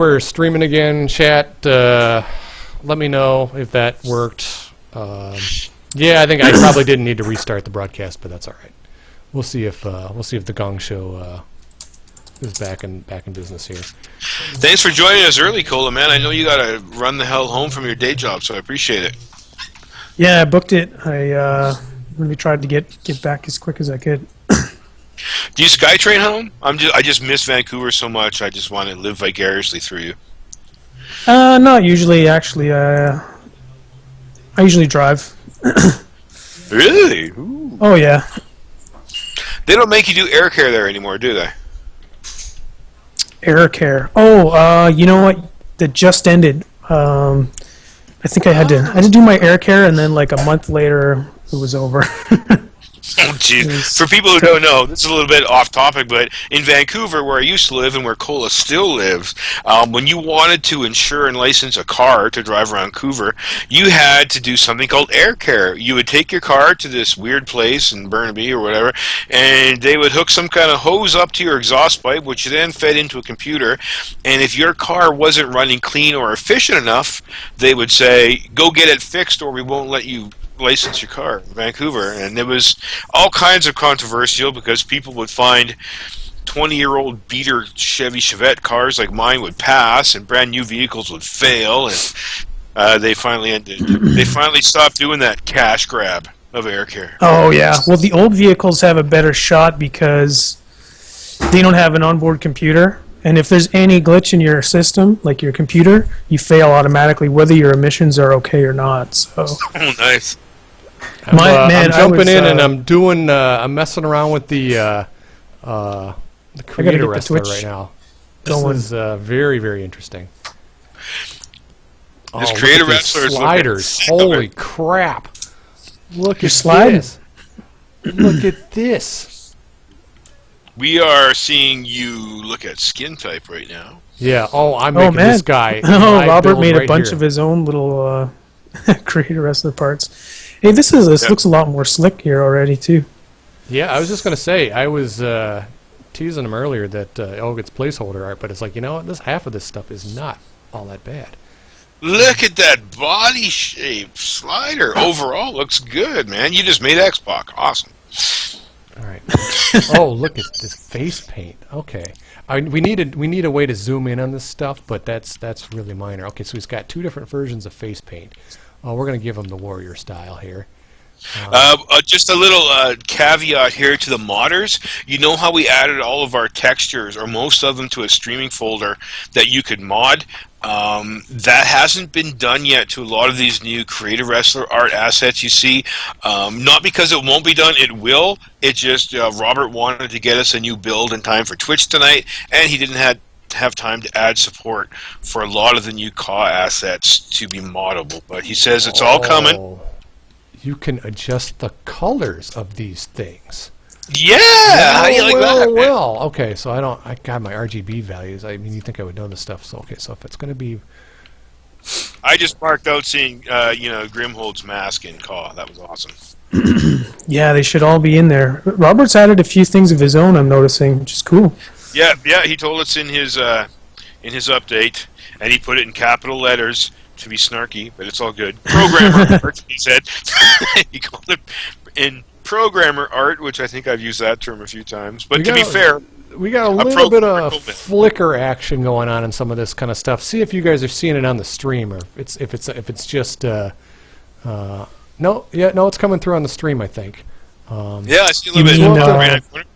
We're streaming again. Chat, let me know if that worked. Yeah, I think I probably didn't need to restart the broadcast, but that's all right. We'll see if the Gong Show is back in business here. Thanks for joining us early, Cola, man. I know you got to run the hell home from your day job, so I appreciate it. Yeah, I booked it. I really tried to get back as quick as I could. Do you SkyTrain home? I just miss Vancouver so much. I just want to live vicariously through you. Not usually, actually. I usually drive. Really? Ooh. Oh, yeah. They don't make you do air care there anymore, do they? Air care. Oh, you know what? That just ended. I think I had to do my air care, and then like a month later, it was over. Oh, jeez. For people who don't know, this is a little bit off topic, but in Vancouver, where I used to live and where Cola still lives, when you wanted to insure and license a car to drive around Vancouver, you had to do something called air care. You would take your car to this weird place in Burnaby or whatever, and they would hook some kind of hose up to your exhaust pipe, which then fed into a computer, and if your car wasn't running clean or efficient enough, they would say, go get it fixed or we won't let you license your car in Vancouver. And it was all kinds of controversial because people would find 20-year-old beater Chevy Chevette cars like mine would pass and brand new vehicles would fail, and they finally stopped doing that cash grab of air care. Oh, yeah. Well, the old vehicles have a better shot because they don't have an onboard computer. And if there's any glitch in your system, like your computer, you fail automatically, whether your emissions are okay or not. So. Oh, nice. I'm jumping in and I'm doing. I'm messing around with the creator wrestler right now. This is very, very interesting. This creator wrestler is sliders. Holy crap! Look at this. Look at this. We are seeing you look at skin type right now. Yeah. Oh, I'm making this guy. Oh, Robert made a bunch of his own little creator wrestler parts. Hey, this looks a lot more slick here already too. Yeah, I was just gonna say I was teasing him earlier that it's placeholder art, but it's like, you know what? Half of this stuff is not all that bad. Look at that body shape slider. Overall, looks good, man. You just made X-Pac. Awesome. All right. Oh, look at this face paint. Okay. We need a way to zoom in on this stuff, but that's really minor. Okay, so he's got two different versions of face paint. We're going to give him the warrior style here. Just a little caveat here to the modders. You know how we added all of our textures, or most of them, to a streaming folder that you could mod? That hasn't been done yet to a lot of these new creative wrestler art assets you see. Not because it won't be done, it will. It just, Robert wanted to get us a new build in time for Twitch tonight, and he didn't have time to add support for a lot of the new CAW assets to be moddable. But he says it's all coming. You can adjust the colors of these things. Yeah, how do you like that? Well, okay, so I got my RGB values. I mean, you think I would know this stuff? So okay, so if it's going to be, I just marked out seeing Grimhold's mask in CAW. That was awesome. Yeah, they should all be in there. Robert's added a few things of his own, I'm noticing, which is cool. Yeah, he told us in his update, and he put it in capital letters to be snarky, but it's all good. Programmer art, he said. He called it in programmer art, which I think I've used that term a few times. But to be fair, we got a little bit of flicker action going on in some of this kind of stuff. See if you guys are seeing it on the stream, or if it's just it's coming through on the stream, I think. Yeah, I see a little bit.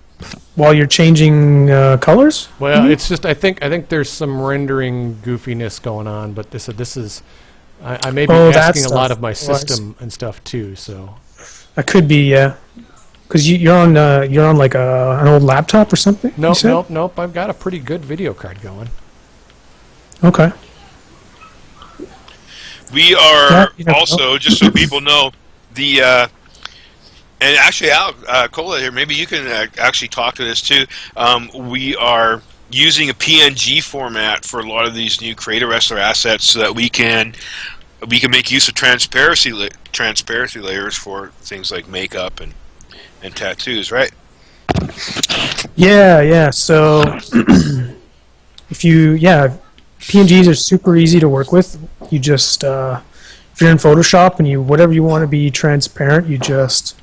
While you're changing colors? Well, it's just I think there's some rendering goofiness going on, but this is I may be asking a lot of my system and stuff too. So that could be because you're on like an old laptop or something. Nope. I've got a pretty good video card going. Okay. We are also, just so people know, the. And actually, Cola here, maybe you can actually talk to this too. We are using a PNG format for a lot of these new Creator Wrestler assets, so that we can make use of transparency layers for things like makeup and tattoos, right? Yeah. So if you PNGs are super easy to work with. You just if you're in Photoshop and you whatever you want to be transparent, you just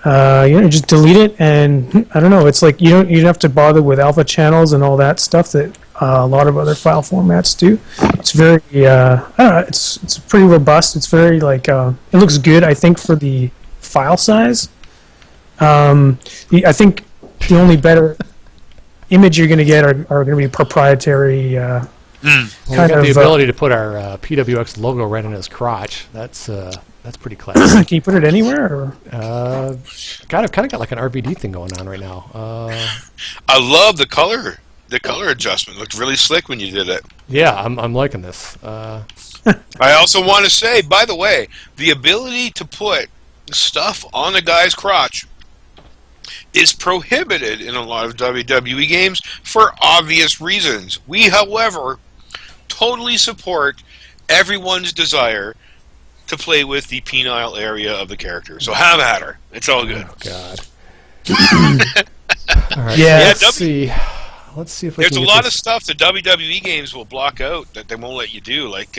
just delete it, and I don't know. It's like you don't have to bother with alpha channels and all that stuff that a lot of other file formats do. It's very I don't know. It's pretty robust. It's very like it looks good. I think for the file size. I think the only better image you're going to get are going to be proprietary. Well, we got the ability to put our PWX logo right in his crotch. That's pretty classy. Can you put it anywhere? Or? Kind of got like an RVD thing going on right now. I love the color. The color adjustment looked really slick when you did it. Yeah, I'm liking this. I also want to say, by the way, the ability to put stuff on the guy's crotch is prohibited in a lot of WWE games for obvious reasons. We, however, totally support everyone's desire to play with the penile area of the character. So have at her. It's all good. Oh, God. All right, Yeah. let's see. Let's see if we There's can a get lot this. of stuff that WWE games will block out that they won't let you do, like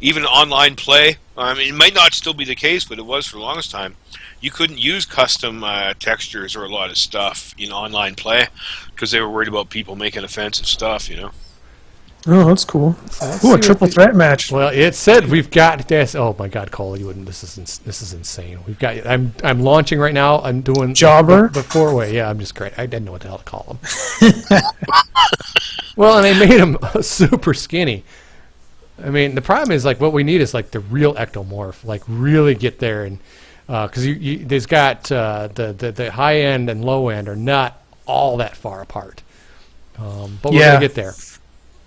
even online play. I mean, it might not still be the case, but it was for the longest time. You couldn't use custom textures or a lot of stuff in online play because they were worried about people making offensive stuff, Oh, that's cool. Let's Ooh, see a triple what threat match. Well, it said we've got this. Oh my God, Cole, you wouldn't. This is insane. We've got. I'm launching right now. I'm doing Jobber? the four-way. Yeah, I'm just great. I didn't know what the hell to call him. Well, and they made him super skinny. I mean, the problem is like what we need is like the real ectomorph, like really get there, and because there's got the high end and low end are not all that far apart, but we're gonna get there.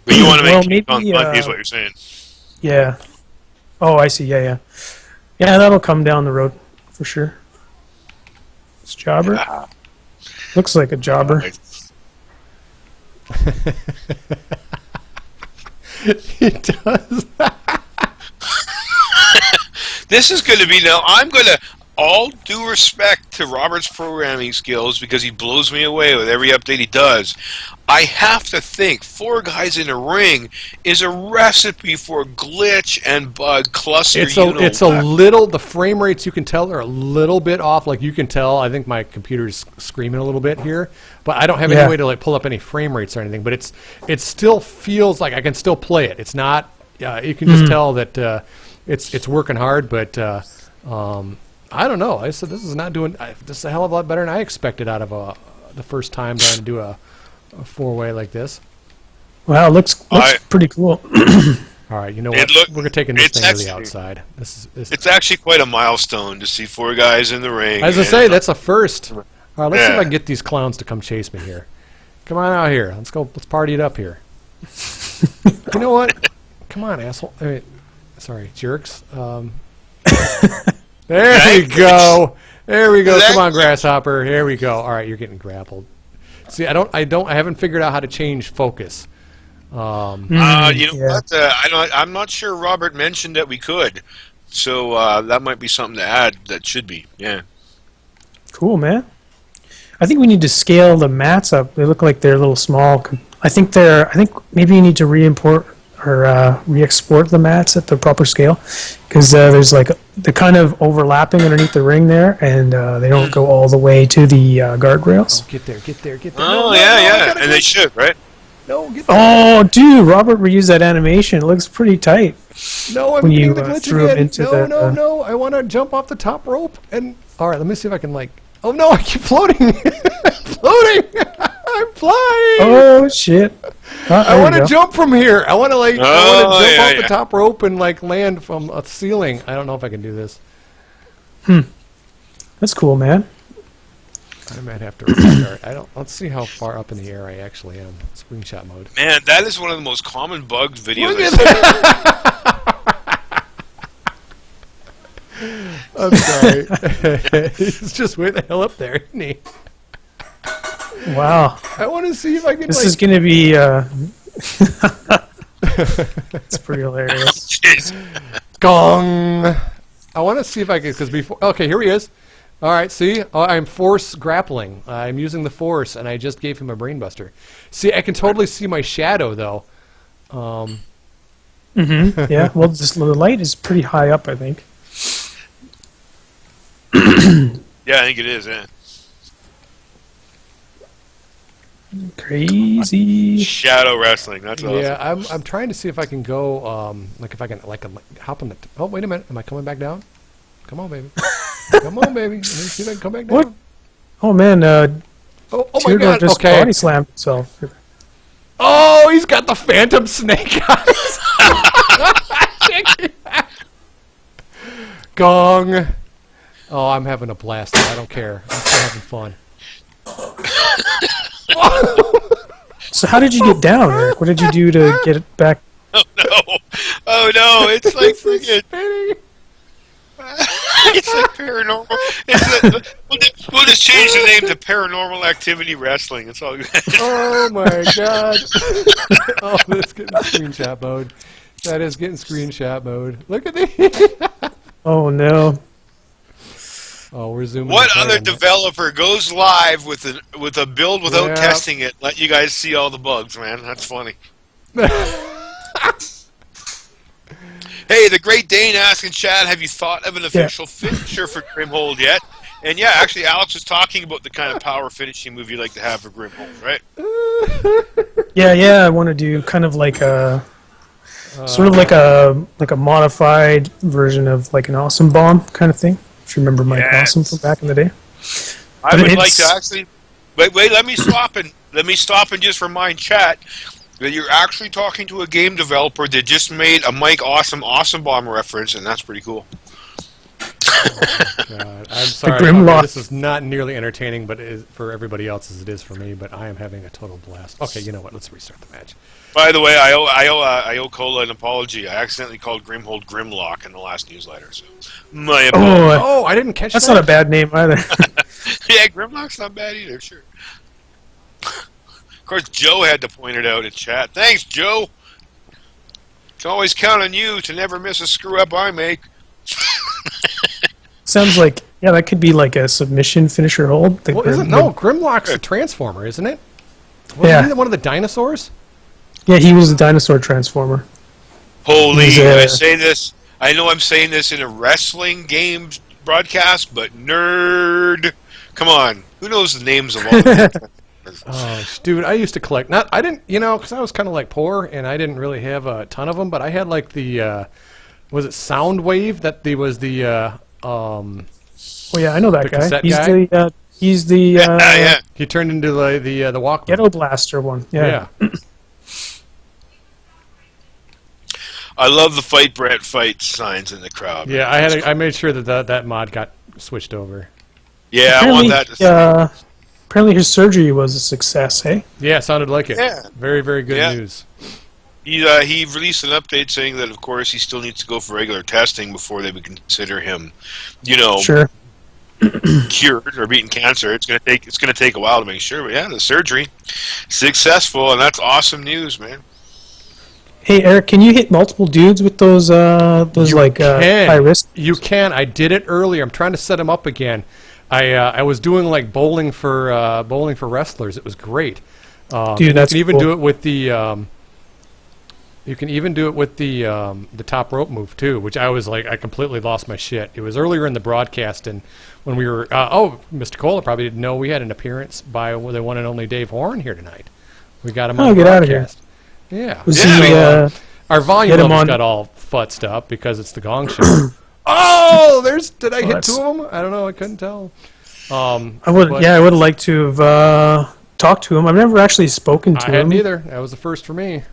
But you want to Well, make it maybe, on is what you're saying. Yeah. Oh, I see. Yeah. Yeah, that'll come down the road for sure. It's jobber. Yeah. Looks like a jobber. He does. This is going to be now. I'm going to, all due respect to Robert's programming skills, because he blows me away with every update he does. I have to think 4 guys in a ring is a recipe for glitch and bug cluster. It's a little. The frame rates you can tell are a little bit off. Like you can tell. I think my computer's screaming a little bit here, but I don't have any way to like pull up any frame rates or anything. But it still feels like I can still play it. It's not. You can just tell that it's working hard, but I don't know. I said this is not doing. This is a hell of a lot better than I expected out of the first time trying to do a 4-way like this. Wow, looks pretty cool. All right, you know what? We're taking this thing to the outside. It's actually quite a milestone to see 4 guys in the ring. As I say, that's a first. All right, let's see if I can get these clowns to come chase me here. Come on out here. Let's go. Let's party it up here. You know what? Come on, asshole. I mean, sorry, jerks. There we go. There we go. Come on, grasshopper. Here we go. All right, you're getting grappled. See, I haven't figured out how to change focus. What? I'm not sure Robert mentioned that we could. So that might be something to add. That should be. Yeah. Cool, man. I think we need to scale the mats up. They look like they're a little small. I think maybe you need to re-import or re-export the mats at the proper scale, because there's like they're kind of overlapping underneath the ring there, and they don't go all the way to the guardrails. Oh, get there. Oh, yeah. And they should, right? No, get there. Oh, dude, Robert reused that animation. It looks pretty tight. No, I'm when getting you the glitch threw him again. into No. I want to jump off the top rope. And all right, let me see if I can like. Oh no, I keep floating. Floating. I'm flying. Oh shit. I want to jump from here. I want to jump off the yeah. top rope and like land from a ceiling. I don't know if I can do this. That's cool, man. I might have to restart. Let's see how far up in the air I actually am. Screenshot mode. Man, that is one of the most common bugged videos. Look at that. I'm sorry. He's just way the hell up there, isn't he? Wow. I want to see if I can. This is gonna be. It's pretty hilarious. Jeez. Gong. I want to see if I can, because before. Okay, here he is. All right, see, I'm force grappling. I'm using the force, and I just gave him a brainbuster. See, I can totally see my shadow though. Yeah. Well, the light is pretty high up, I think. Yeah, I think it is. Yeah. Crazy. Shadow wrestling. That's awesome. Yeah, I'm trying to see if I can go, like if I can hop on the. Oh, wait a minute. Am I coming back down? Come on, baby. Come on, baby. Let me see if I can come back down. What? Oh man, Oh my Teardrop God. just Okay. body slammed himself. Oh, he's got the Phantom Snake eyes. Gong. Oh, I'm having a blast. I don't care. I'm still having fun. So how did you get down, Eric? What did you do to get it back? Oh no! It's like freaking. Spinning. It's like paranormal. We'll just change the name to Paranormal Activity Wrestling. It's all good. Oh my God. Oh, that's getting screenshot mode. That is getting screenshot mode. Look at these. Oh no. Oh, we're zooming. What in. other developer goes live with a build without Yeah. testing it? Let you guys see all the bugs, man. That's funny. Hey, the Great Dane asking Chad, have you thought of an official finisher for Grimhold yet? And yeah, actually, Alex was talking about the kind of power finishing move you'd like to have for Grimhold, right? Yeah. I want to do kind of like a, sort of like a modified version of like an Awesome Bomb kind of thing. If you remember Mike Yes. Awesome from back in the day. I But would like it's- to actually wait. Let me stop and just remind chat that you're actually talking to a game developer that just made a Mike Awesome Bomb reference, and that's pretty cool. God, I'm sorry. Grimlock. This is not nearly entertaining, but it is for everybody else as it is for me. But I am having a total blast. Okay, you know what? Let's restart the match. By the way, I owe Cola an apology. I accidentally called Grimhold Grimlock in the last newsletter, so my apologies. Oh, I didn't catch That's that. not a bad name either. Yeah, Grimlock's not bad either. Sure. Of course, Joe had to point it out in chat. Thanks, Joe. Can always count on you to never miss a screw up I make. Sounds like, yeah, that could be like a submission finisher hold. The Well, Grim- isn't no Grimlock's a transformer, isn't it? Wasn't Yeah. he one of the dinosaurs? Yeah, he was a dinosaur transformer. Holy, He's, I say this. I know I'm saying this in a wrestling game broadcast, but nerd. Come on. Who knows the names of all the Oh, dude, I used to collect. I didn't, because I was kind of like poor and I didn't really have a ton of them. But I had like the, was it Soundwave? That was the, Oh yeah, I know that The guy. cassette He's guy? he's the yeah. he turned into the Walkman. Ghetto Blaster one. Yeah. I love the Fight Brett Fight signs in the crowd. Yeah, I made sure that mod got switched over. Yeah, I want that to Apparently his surgery was a success, hey? Yeah, sounded like it. Yeah. Very, very good Yeah. news. He released an update saying that, of course, he still needs to go for regular testing before they would consider him, Sure. cured or beating cancer. It's gonna take a while to make sure, but yeah, the surgery successful, and that's awesome news, man. Hey Eric, can you hit multiple dudes with those You can. high risk? You can. I did it earlier. I'm trying to set them up again. I was doing like bowling for wrestlers. It was great. Dude, that's you can even cool. do it with the the top rope move too, which I was like I completely lost my shit. It was earlier in the broadcast, and when we were Mr. Cola probably didn't know we had an appearance by the one and only Dave Horn here tonight. We got him on the get outta here. broadcast. Yeah. Was Yeah, he, Our volume Get 'em levels on- got all futzed up because it's the Gong Show. Oh, did I hit that's- two of them? I don't know. I couldn't tell. I would have liked to have talked to him. I've never actually spoken to I him. hadn't either. That was the first for me.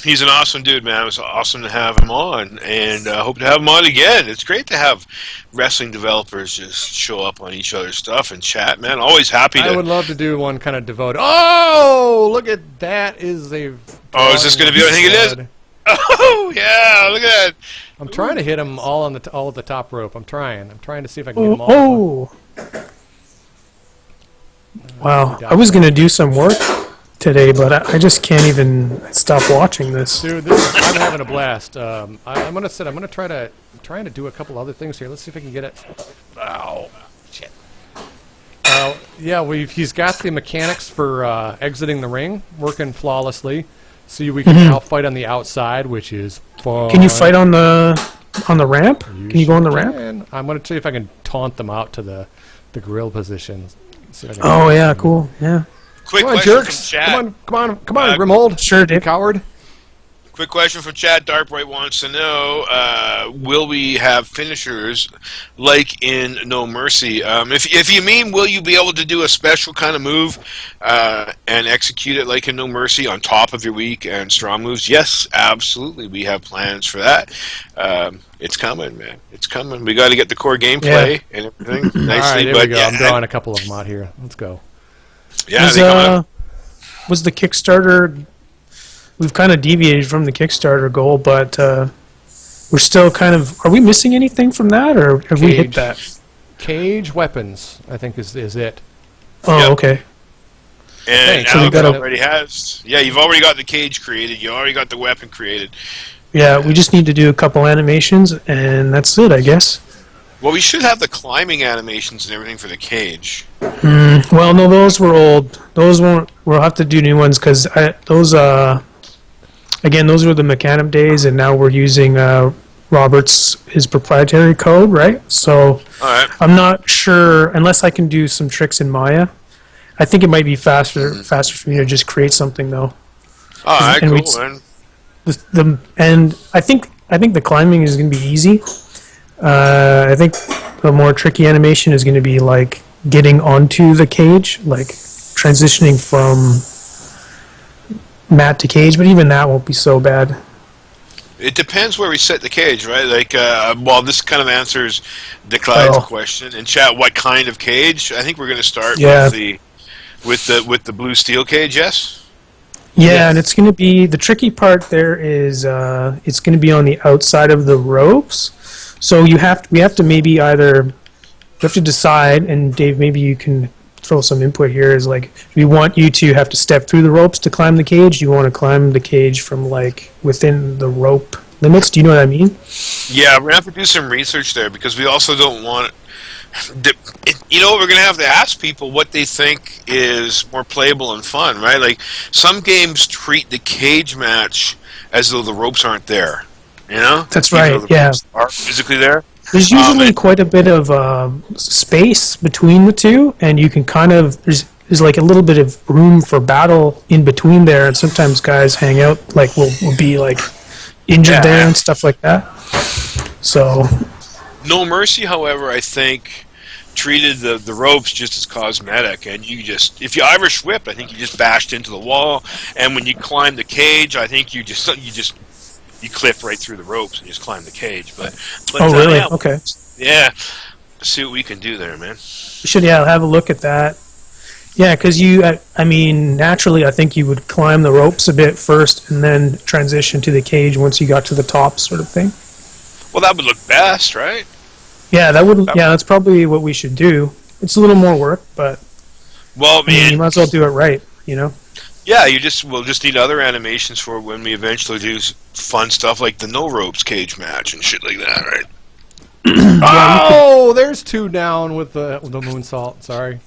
He's an awesome dude, man. It was awesome to have him on, and I hope to have him on again. It's great to have wrestling developers just show up on each other's stuff and chat, man. Always happy to. I would love to do one kind of devoted. Oh, look at that! Is a Oh, is this going to be what I think it is? stud. Oh yeah, look at that. I'm trying to hit them all on all at the top rope. I'm trying to see if I can get them all. Oh. Wow. I was going to do some work today, but I just can't even stop watching this. Dude, I'm having a blast. I'm gonna trying to do a couple other things here. Let's see if I can get it. Ow, shit. Yeah, he's got the mechanics for exiting the ring working flawlessly. See, we can now fight on the outside, which is fun. Can you fight on the ramp? Can you go on the ramp? Can. I'm going to see if I can taunt them out to the grill position. See if I can Oh yeah, cool. Yeah. Quick Come on, question jerks! from chat. Come on, Grimhold. Sure, You Dave. coward. Quick question from Chad Darkbright wants to know: will we have finishers like in No Mercy? If you mean, will you be able to do a special kind of move and execute it like in No Mercy on top of your weak and strong moves? Yes, absolutely. We have plans for that. It's coming, man. It's coming. We got to get the core gameplay and everything nicely. All right, there but we go. yeah, I'm drawing a couple of them out here. Let's go. yeah, Was the Kickstarter? We've kind of deviated from the Kickstarter goal, but we're still kind of. Are we missing anything from that, or have we hit Cage. that? Cage weapons, I think, is it. Oh, Yep. okay. And Thanks. So we Alex gotta- already has. Yeah, you've already got the cage created. You already got the weapon created. Yeah, we just need to do a couple animations, and that's it, I guess. Well, we should have the climbing animations and everything for the cage. Well, no, those were old. Those won't. We'll have to do new ones because those. Again, those were the Mechanim days, and now we're using his proprietary code, right? So All right. I'm not sure unless I can do some tricks in Maya. I think it might be faster for me to just create something though. All right, And cool. Man. And I think the climbing is going to be easy. I think the more tricky animation is going to be like getting onto the cage, like transitioning from mat to cage. But even that won't be so bad. It depends where we set the cage, right? Like, well, this kind of answers Clyde's Oh. question in chat. What kind of cage? I think we're going to start Yeah. with the blue steel cage. Yes. Yeah, and it's going to be the tricky part. There is it's going to be on the outside of the ropes. So we have to maybe either we have to decide. And Dave, maybe you can throw some input here. Is like, do we want you to have to step through the ropes to climb the cage? Do you want to climb the cage from like within the rope limits? Do you know what I mean? Yeah, we're going to have to do some research there because we also don't want. We're going to have to ask people what they think is more playable and fun, right? Like, some games treat the cage match as though the ropes aren't there, you know? That's Even right, though the yeah. ropes are physically there. There's usually quite a bit of space between the two, and you can kind of there's like a little bit of room for battle in between there, and sometimes guys hang out like will be like injured there and stuff like that. So No Mercy, however, I think treated the ropes just as cosmetic, and if you Irish whipped, I think you just bashed into the wall, and when you climb the cage, I think you clip right through the ropes and just climb the cage. But oh really? yeah, Okay. yeah. Let's see what we can do there, man. We should have a look at that. Yeah, because I mean, naturally, I think you would climb the ropes a bit first, and then transition to the cage once you got to the top, sort of thing. Well, that would look best, right? Yeah, that's probably what we should do. It's a little more work, but Well, I mean, you man, might as well do it right, you know? yeah, we'll just need other animations for when we eventually do fun stuff like the no ropes cage match and shit like that, right? Oh, there's two down with the moonsault. Sorry.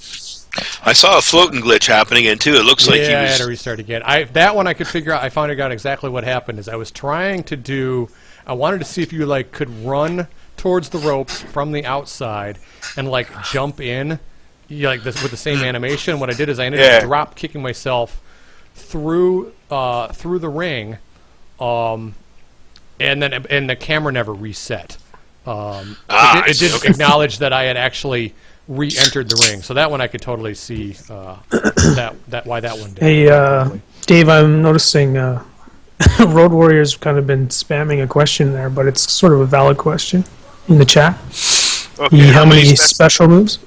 I saw a floating glitch happening in too. It looks like he I had was. to restart again. That one I could figure out. I found out exactly what happened. Is I was trying to do. I wanted to see if you like could run towards the ropes from the outside and like jump in, like this with the same animation. What I did is I ended up drop kicking myself through the ring, and the camera never reset. It did acknowledge that I had actually re-entered the ring, so that one I could totally see that why that one did. Hey, Dave, I'm noticing Road Warrior's kind of been spamming a question there, but it's sort of a valid question in the chat. Okay, How many special moves?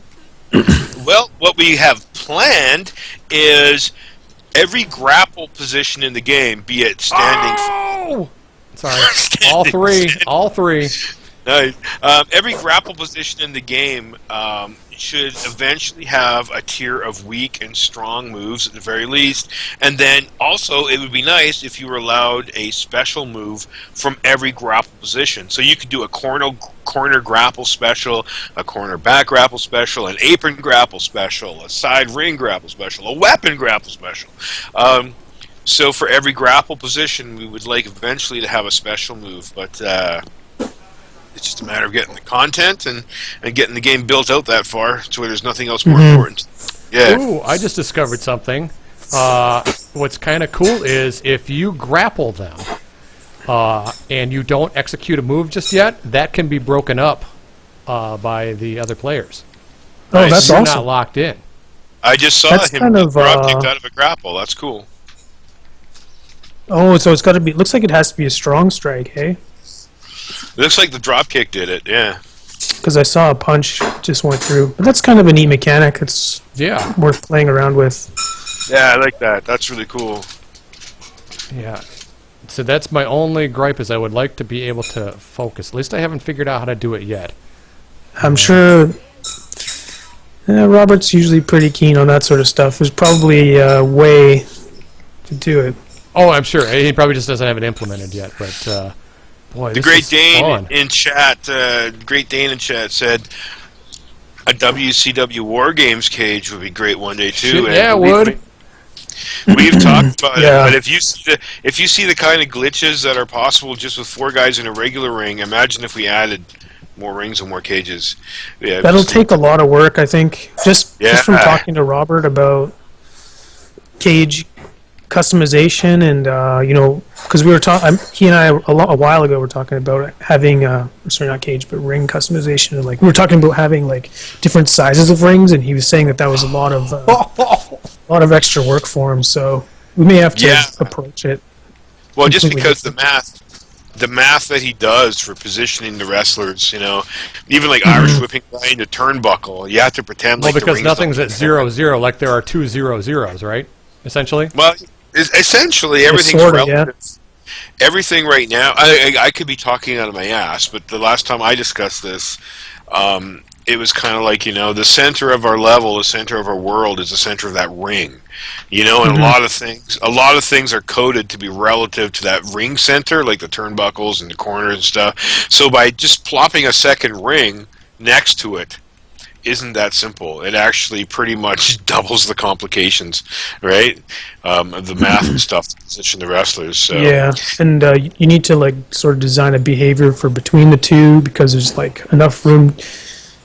Well, what we have planned is every grapple position in the game, be it standing. Oh! Sorry. All three. Nice. Every grapple position in the game should eventually have a tier of weak and strong moves at the very least. And then also it would be nice if you were allowed a special move from every grapple position. So you could do a corner grapple special, a corner back grapple special, an apron grapple special, a side ring grapple special, a weapon grapple special. So for every grapple position, we would like eventually to have a special move, but it's just a matter of getting the content and getting the game built out that far to where there's nothing else more important. Yeah. Ooh, I just discovered something. What's kind of cool is if you grapple them and you don't execute a move just yet, that can be broken up by the other players. Oh, Nice. that's You're awesome. not locked in. I just saw That's him kind of, drop kicked out of a grapple. That's cool. Oh, so it's got to be. Looks like it has to be a strong strike, hey? It looks like the drop kick did it. Yeah. Because I saw a punch just went through. But that's kind of a neat mechanic. It's Yeah, worth playing around with. Yeah, I like that. That's really cool. yeah. So that's my only gripe is I would like to be able to focus. At least I haven't figured out how to do it yet. I'm sure Robert's usually pretty keen on that sort of stuff. There's probably a way to do it. Oh, I'm sure. He probably just doesn't have it implemented yet. But, boy, The this Great is Dane fun. in chat, said a WCW War Games cage would be great one day too. Shit, and yeah, it believe would. me, we've talked about Yeah. it, but if you see the kind of glitches that are possible just with 4 guys in a regular ring, imagine if we added more rings and more cages. Yeah, That'll just- take a lot of work, I think. Just from Yeah. talking to Robert about cage customization and because we were talking, he and I a while ago were talking about having sorry, not cage but ring customization, and like we were talking about having like different sizes of rings, and he was saying that was a lot of extra work for him. So we may have to Yeah. approach it. Well, just completely because the math that he does for positioning the wrestlers, even like Mm-hmm. Irish whipping guy into turnbuckle, you have to pretend Well, like the because ring's nothing's not at 0-0, like there are 2 0-0s, right? Essentially. Well, essentially everything's sorta, yeah. relative. Everything right now, I could be talking out of my ass, but the last time I discussed this, it was kind of like, the center of our level, the center of our world is the center of that ring, and a lot of things are coded to be relative to that ring center, like the turnbuckles and the corners and stuff. So by just plopping a second ring next to it, isn't that simple. It actually pretty much doubles the complications, right? Of the math and stuff to position the wrestlers. So. Yeah, and you need to like sort of design a behavior for between the two, because there's like enough room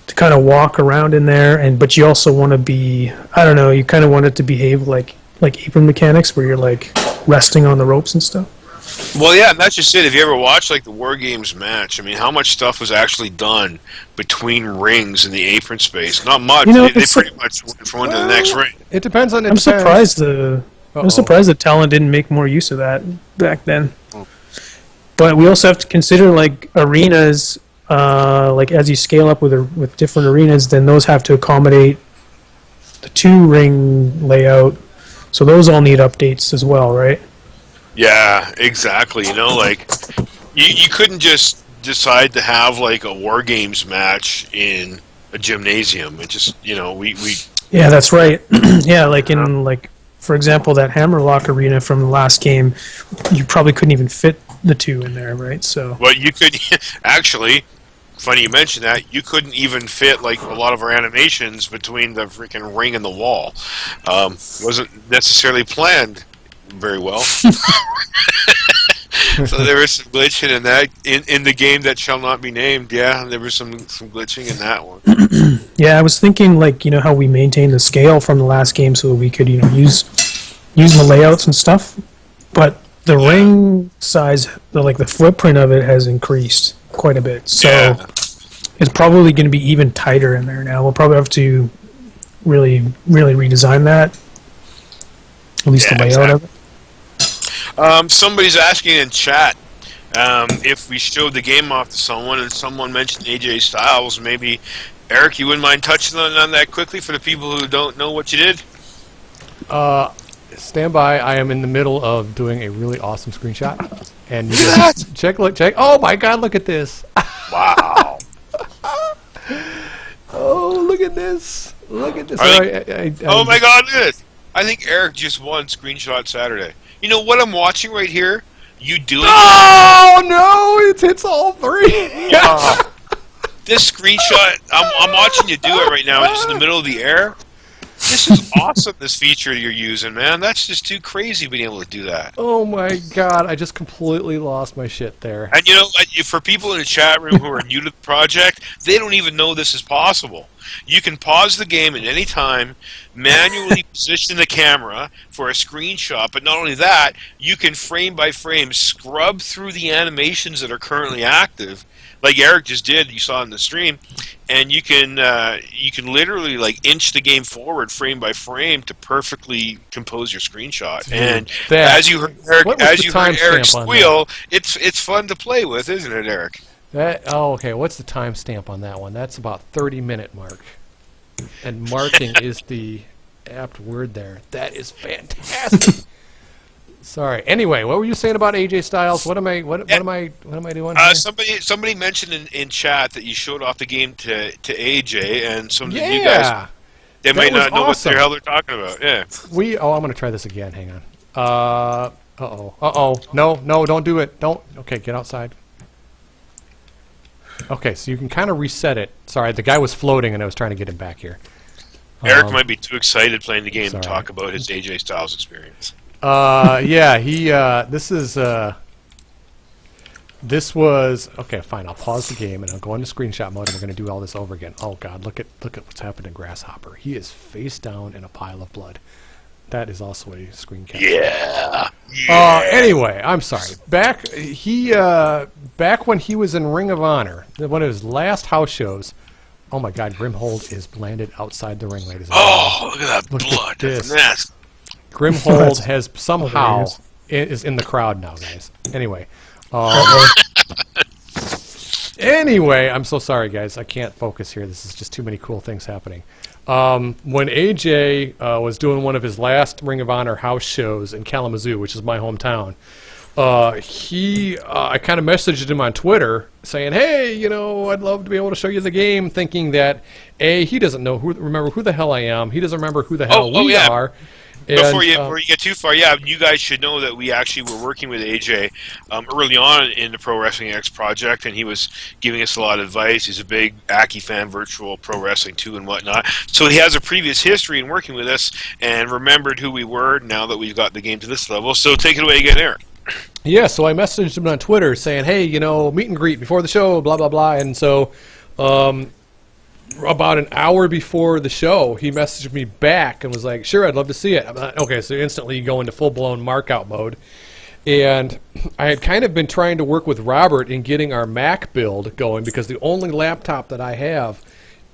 to kind of walk around in there, but you also want to be, I don't know, you kind of want it to behave like apron mechanics where you're like resting on the ropes and stuff. Well, yeah, and that's just it. If you ever watch like the War Games match, I mean, how much stuff was actually done between rings in the apron space? Not much. They it's pretty much went from one to the next ring. It depends on. I'm surprised the talent didn't make more use of that back then. But we also have to consider like arenas, like as you scale up with different arenas, then those have to accommodate the 2-ring layout. So those all need updates as well, right? Yeah, exactly. Like you couldn't just decide to have like a War Games match in a gymnasium. It just we Yeah, that's right. Yeah, like in for example, that Hammerlock arena from the last game, you probably couldn't even fit the 2 in there, right? So well, you could actually. Funny you mention that. You couldn't even fit like a lot of our animations between the freaking ring and the wall. Wasn't necessarily planned very well. So there was some glitching in that in the game that shall not be named. Yeah, there was some glitching in that one. yeah, I was thinking like how we maintained the scale from the last game so that we could use the layouts and stuff, but the ring size, the footprint of it has increased quite a bit. So Yeah. it's probably going to be even tighter in there now. We'll probably have to really, really redesign that. At least Yeah, the layout of it. Somebody's asking in chat if we showed the game off to someone, and someone mentioned AJ Styles. Maybe Eric, you wouldn't mind touching on that quickly for the people who don't know what you did. Stand by. I am in the middle of doing a really awesome screenshot. And you Look guys- at check. Oh my God! Look at this. Wow. Oh, look at this. Look at this. Are Oh my God, look at this. I think Eric just won Screenshot Saturday. You know what I'm watching right here? You doing Oh no! It hits all 3. this screenshot. I'm watching you do it right now. It's just in the middle of the air. This is awesome, this feature you're using, man. That's just too crazy being able to do that. Oh my god, I just completely lost my shit there. And you know, for people in the chat room who are new to the project, they don't even know this is possible. You can pause the game at any time, manually position the camera for a screenshot, but not only that, you can frame by frame scrub through the animations that are currently active, like Eric just did, you saw in the stream, and you can literally like inch the game forward frame by frame to perfectly compose your screenshot. Dude, and that, as you heard Eric on squeal, it's fun to play with, isn't it, Eric? Okay, what's the timestamp on that one? That's about 30-minute mark. And marking is the apt word there. That is fantastic. Sorry. Anyway, what were you saying about AJ Styles? What am I doing here? Somebody mentioned in chat that you showed off the game to AJ, and some of the new guys, they might not know what the hell they're talking about. Yeah. I'm going to try this again. Hang on. No, don't do it. Don't. Okay, get outside. Okay, so you can kind of reset it. Sorry, the guy was floating, and I was trying to get him back here. Eric might be too excited playing the game to talk about his AJ Styles experience. Yeah, this was okay. Fine, I'll pause the game and I'll go into screenshot mode, and we're going to do all this over again. Oh God, look at what's happened to Grasshopper. He is face down in a pile of blood. That is also a screen capture. Yeah. Anyway, I'm sorry. Back when he was in Ring of Honor, one of his last house shows. Oh my God, Grimhold is landed outside the ring, ladies and gentlemen. Oh, look at that blood. This. That's Grimhold has somehow is in the crowd now, guys. Anyway. Anyway, I'm so sorry, guys. I can't focus here. This is just too many cool things happening. When AJ was doing one of his last Ring of Honor house shows in Kalamazoo, which is my hometown, I kind of messaged him on Twitter saying, "Hey, I'd love to be able to show you the game," thinking that he doesn't remember who the hell I am. He doesn't remember who the hell we are. Before you get too far, you guys should know that we actually were working with AJ early on in the Pro Wrestling X project, and he was giving us a lot of advice. He's a big Aki fan, virtual pro wrestling too, and whatnot. So he has a previous history in working with us and remembered who we were now that we've got the game to this level. So take it away again, Eric. Yeah, so I messaged him on Twitter saying, "Hey, meet and greet before the show, blah, blah, blah." And so about an hour before the show, he messaged me back and was like, "Sure, I'd love to see it." I'm like, okay, so instantly you go into full-blown mark-out mode. And I had kind of been trying to work with Robert in getting our Mac build going because the only laptop that I have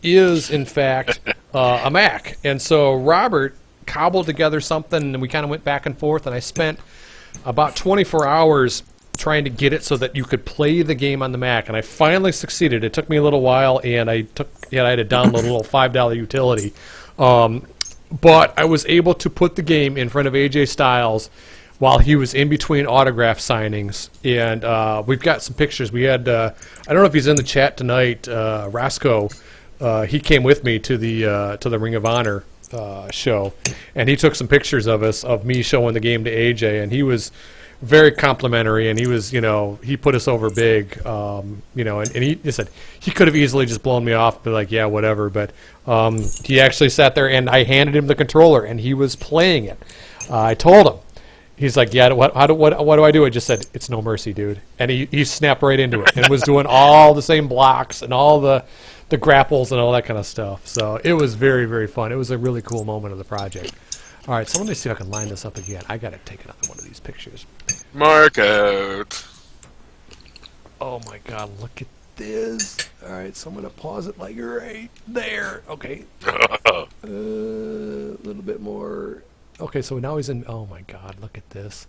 is, in fact, a Mac. And so Robert cobbled together something, and we kind of went back and forth, and I spent about 24 hours trying to get it so that you could play the game on the Mac, and I finally succeeded. It took me a little while, and I had to download a little $5 utility. But I was able to put the game in front of AJ Styles while he was in between autograph signings, and we've got some pictures. We had, I don't know if he's in the chat tonight, Rasco. He came with me to the Ring of Honor show, and he took some pictures of us, of me showing the game to AJ, and he was very complimentary, and he was, he put us over big, and he said he could have easily just blown me off, but like, yeah, whatever, but he actually sat there, and I handed him the controller, and he was playing it. I told him, he's like, yeah, what do I do? I just said, "It's No Mercy, dude," and he snapped right into it, and was doing all the same blocks, and all the grapples, and all that kind of stuff, so it was very, very fun. It was a really cool moment of the project. All right, so let me see if I can line this up again. I got to take another one of these pictures. Mark out. Oh my God, look at this. All right, so I'm going to pause it like right there. Okay. A little bit more. Okay, so now he's in. Oh my God, look at this.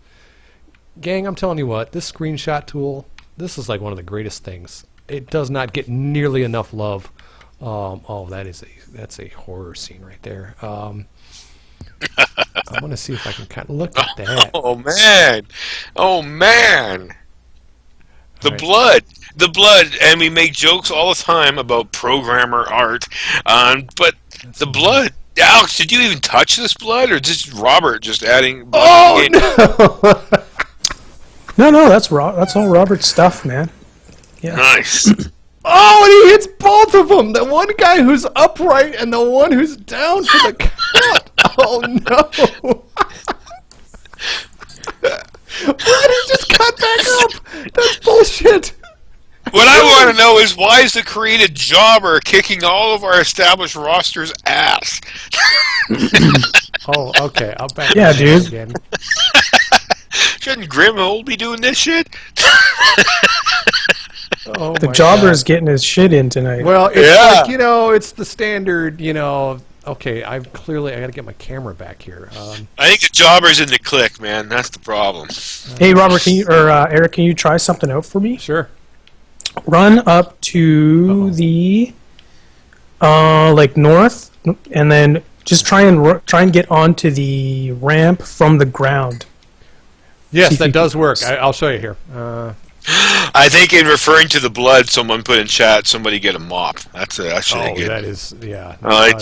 Gang, I'm telling you what, this screenshot tool, this is like one of the greatest things. It does not get nearly enough love. That's a horror scene right there. I want to see if I can kind of look at that. Oh man! The blood, and we make jokes all the time about programmer art, but the blood. Alex, did you even touch this blood, or just Robert just adding blood? Oh no! No, that's all Robert's stuff, man. Yeah. Nice. Oh, and he hits both of them. The one guy who's upright and the one who's down for the count. Oh, no. What? He just got back up. That's bullshit. What I want to know is why is the created jobber kicking all of our established roster's ass? Oh, okay. I'll back Yeah, up dude. again. Shouldn't Grimhold be doing this shit? Oh, The my jobber's God. getting his shit in tonight. Well, it's Yeah. like, it's the standard, Okay, I got to get my camera back here. I think the jobber's in the click, man. That's the problem. Hey, Robert, Eric, can you try something out for me? Sure. Run up to the north, and then just try and get onto the ramp from the ground. Yes, See if that you does can- work. I'll show you here. I think in referring to the blood, someone put in chat, somebody get a mop. That's actually good. That is, yeah. All right.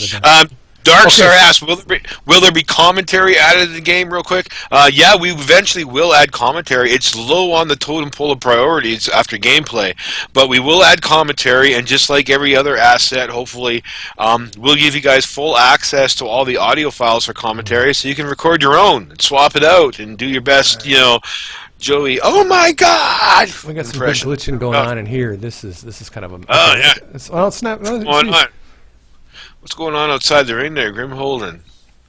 Darkstar asked, will there be commentary added in the game real quick? Yeah, we eventually will add commentary. It's low on the totem pole of priorities after gameplay, but we will add commentary, and just like every other asset, hopefully, we'll give you guys full access to all the audio files for commentary, so you can record your own and swap it out and do your best, Joey, oh my God! We got some impression. good glitching going on in here. This is kind of a. Oh, yeah. It's not. What's going on outside the ring there, Grimhold and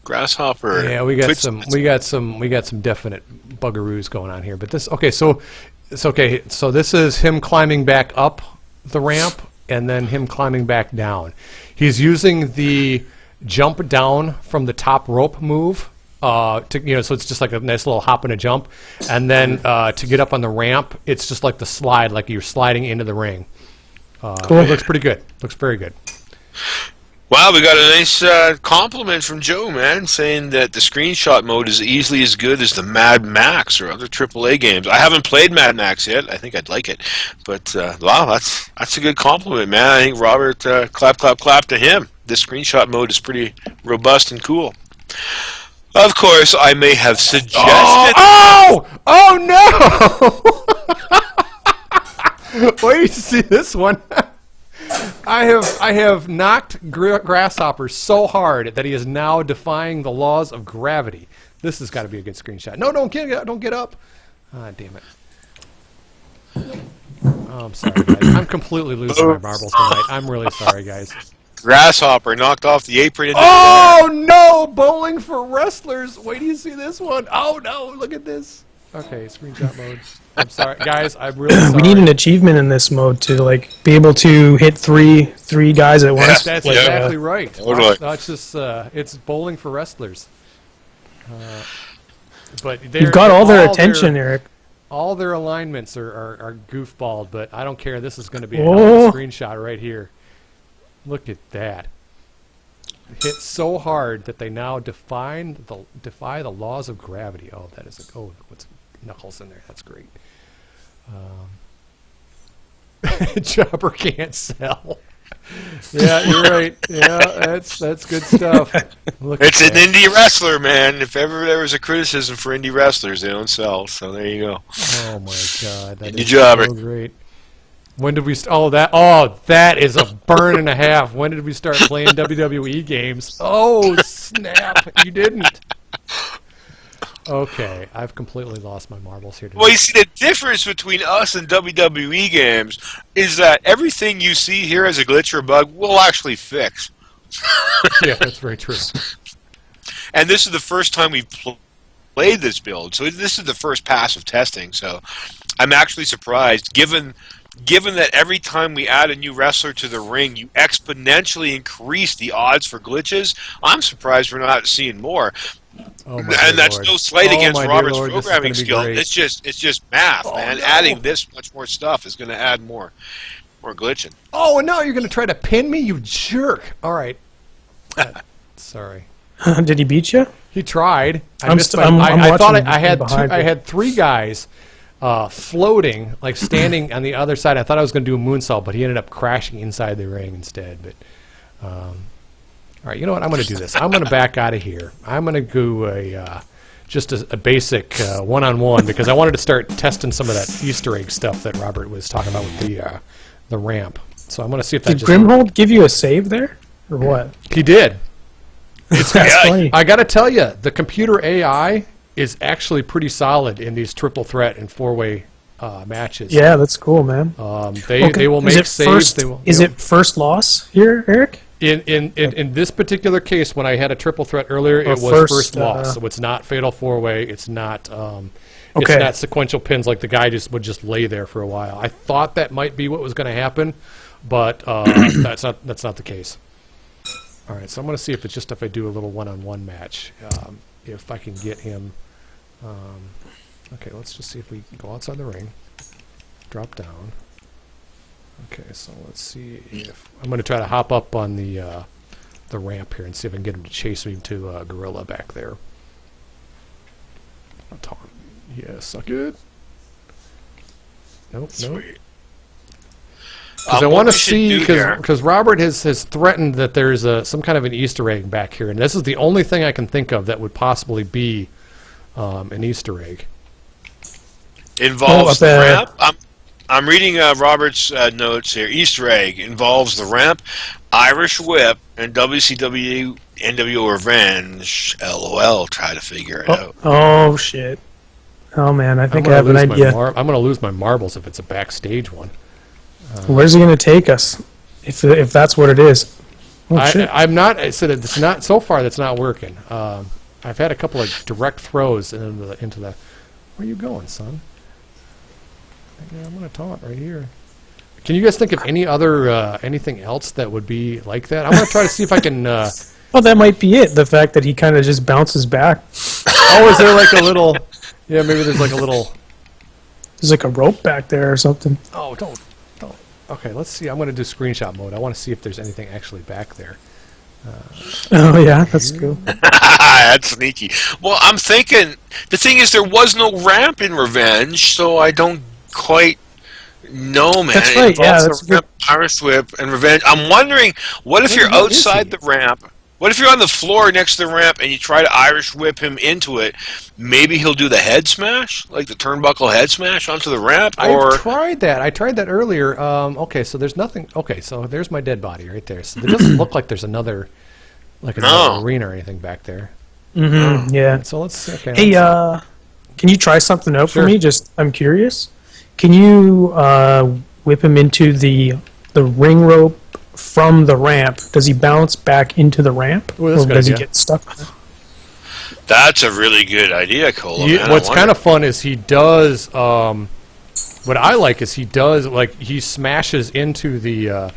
Grasshopper? Yeah, we got Twitch- some definite buggeroos going on here. But this, okay, so it's okay. So this is him climbing back up the ramp, and then him climbing back down. He's using the jump down from the top rope move. So it's just like a nice little hop and a jump, and then to get up on the ramp, it's just like the slide, like you're sliding into the ring. Cool. It looks pretty good. Looks very good. Wow, we got a nice compliment from Joe, man, saying that the screenshot mode is easily as good as the Mad Max or other AAA games. I haven't played Mad Max yet. I think I'd like it. But, wow, that's a good compliment, man. I think Robert, clap to him. This screenshot mode is pretty robust and cool. Of course, I may have suggested... Oh no! Wait to see this one. I have knocked Grasshopper so hard that he is now defying the laws of gravity. This has got to be a good screenshot. No, don't get up. Ah, damn it. Oh, I'm sorry, guys. I'm completely losing my marbles tonight. I'm really sorry, guys. Grasshopper knocked off the apron. Oh no! Bowling for wrestlers. Wait, do you see this one? Oh no! Look at this. Okay, screenshot mode. I'm sorry, guys. I'm really sorry. We need an achievement in this mode to be able to hit three guys at once. That's Yeah. exactly right. Totally. It's just it's bowling for wrestlers. But You've got all their attention, Eric. All their alignments are goofballed, but I don't care. This is going to be a hell of a screenshot right here. Look at that. Hit so hard that they now defy the laws of gravity. Oh, that is what's Knuckles in there. That's great. Jobber can't sell. Yeah, you're right. Yeah, that's good stuff. Look It's at an indie wrestler, man. If ever there was a criticism for indie wrestlers, they don't sell. So there you go. Oh my God, that Indie is jobber. so great. When did we? That is a burn and a half. When did we start playing WWE games? Oh snap! You didn't. Okay, I've completely lost my marbles here today. Well, you see, the difference between us and WWE games is that everything you see here as a glitch or a bug, we'll actually fix. Yeah, that's very true. And this is the first time we've played this build, so this is the first pass of testing. So I'm actually surprised, given that every time we add a new wrestler to the ring, you exponentially increase the odds for glitches. I'm surprised we're not seeing more. Oh my And dear that's Lord. no slight Oh, against my dear Robert's Lord, this is programming gonna be skill. great. It's just math, man. no. Adding this much more stuff is going to add more glitching. Oh, and now you're going to try to pin me, you jerk! All right. Sorry. Did he beat you? He tried. I I'm missed st- my. I'm I thought watching I had behind I you. had three guys floating, like standing on the other side. I thought I was going to do a moonsault, but he ended up crashing inside the ring instead. But all right, you know what? I'm going to do this. I'm going to back out of here. I'm going to go just a basic one-on-one because I wanted to start testing some of that Easter egg stuff that Robert was talking about with the ramp. So I'm going to see if that Did just Grimhold give you a save there, or what? He did. That's funny. I got to tell you, the computer AI is actually pretty solid in these triple threat and four-way matches. Yeah, that's cool, man. They will make saves. Is it first loss here, Eric? In this particular case, when I had a triple threat earlier, Or it was first, loss. So it's not fatal four-way. It's not. Okay. It's not sequential pins like the guy would just lay there for a while. I thought that might be what was going to happen, but that's not the case. All right, so I'm going to see if it's just if I do a little one-on-one match, if I can get him. Okay, let's just see if we can go outside the ring, drop down. Okay, so let's see if I'm going to try to hop up on the ramp here and see if I can get him to chase me to Gorilla back there. Taunt. Yeah, suck it. Nope, nope. Because I want to see, because Robert has threatened that there's some kind of an Easter egg back here, and this is the only thing I can think of that would possibly be an Easter egg. Involves the ramp. I'm reading Robert's notes here. Easter egg involves the ramp, Irish Whip, and WCW NWO Revenge. LOL. Try to figure it out. Oh shit. Oh man, I think I have an idea. I'm going to lose my marbles if it's a backstage one. Where's he going to take us? If that's what it is. Oh, shit. I'm not. I said it's not. So far, that's not working. I've had a couple of direct throws into the. Where are you going, son? Yeah, I'm going to taunt right here. Can you guys think of any other anything else that would be like that? I'm going to try to see if I can. Well, that might be it. The fact that he kind of just bounces back. Oh, is there like a little? Yeah, maybe there's like a little. There's like a rope back there or something. Oh, don't. Okay, let's see. I'm going to do screenshot mode. I want to see if there's anything actually back there. Oh yeah, that's cool. That's sneaky. Well, I'm thinking the thing is there was no ramp in Revenge, so I don't quite know, man. That's right. Yeah, that's good. Irish Whip and Revenge. I'm wondering, what if you're outside the ramp? What if you're on the floor next to the ramp and you try to Irish Whip him into it? Maybe he'll do the head smash, like the turnbuckle head smash onto the ramp. Or I tried that. I tried that earlier. Okay, so there's nothing. Okay, so there's my dead body right there. So it doesn't look like there's another arena or anything back there. Mm-hmm. Yeah. So let's. Okay, hey, can you try something out Sure. for me? Just I'm curious. Can you whip him into the ring rope from the ramp? Does he bounce back into the ramp, Ooh, that's or a good does he idea. get stuck? that's a really good idea, Cola. Man. What's kind of fun is he does. What I like is he does like he smashes into the.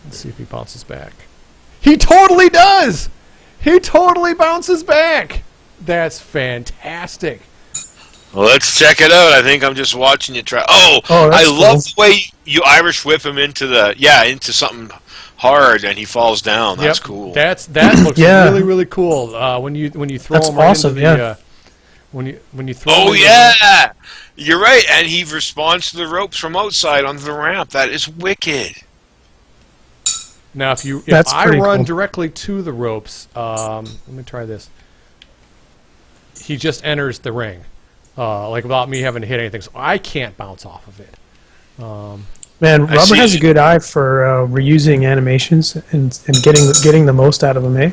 Let's see if he bounces back. He totally does. He totally bounces back. That's fantastic. Well, let's check it out. I think I'm just watching you try. Oh I that's love cool. the way you Irish Whip him into something hard and he falls down. That's cool. That looks Yeah. really really cool. When you throw That's him right awesome, into the. yeah. When you throw. Oh him into yeah, you're right. And he responds to the ropes from outside onto the ramp. That is wicked. Now, if That's I pretty run cool. directly to the ropes, let me try this. He just enters the ring, like without me having to hit anything, so I can't bounce off of it. Man, Robert see. has a good eye for reusing animations and getting the most out of them, eh?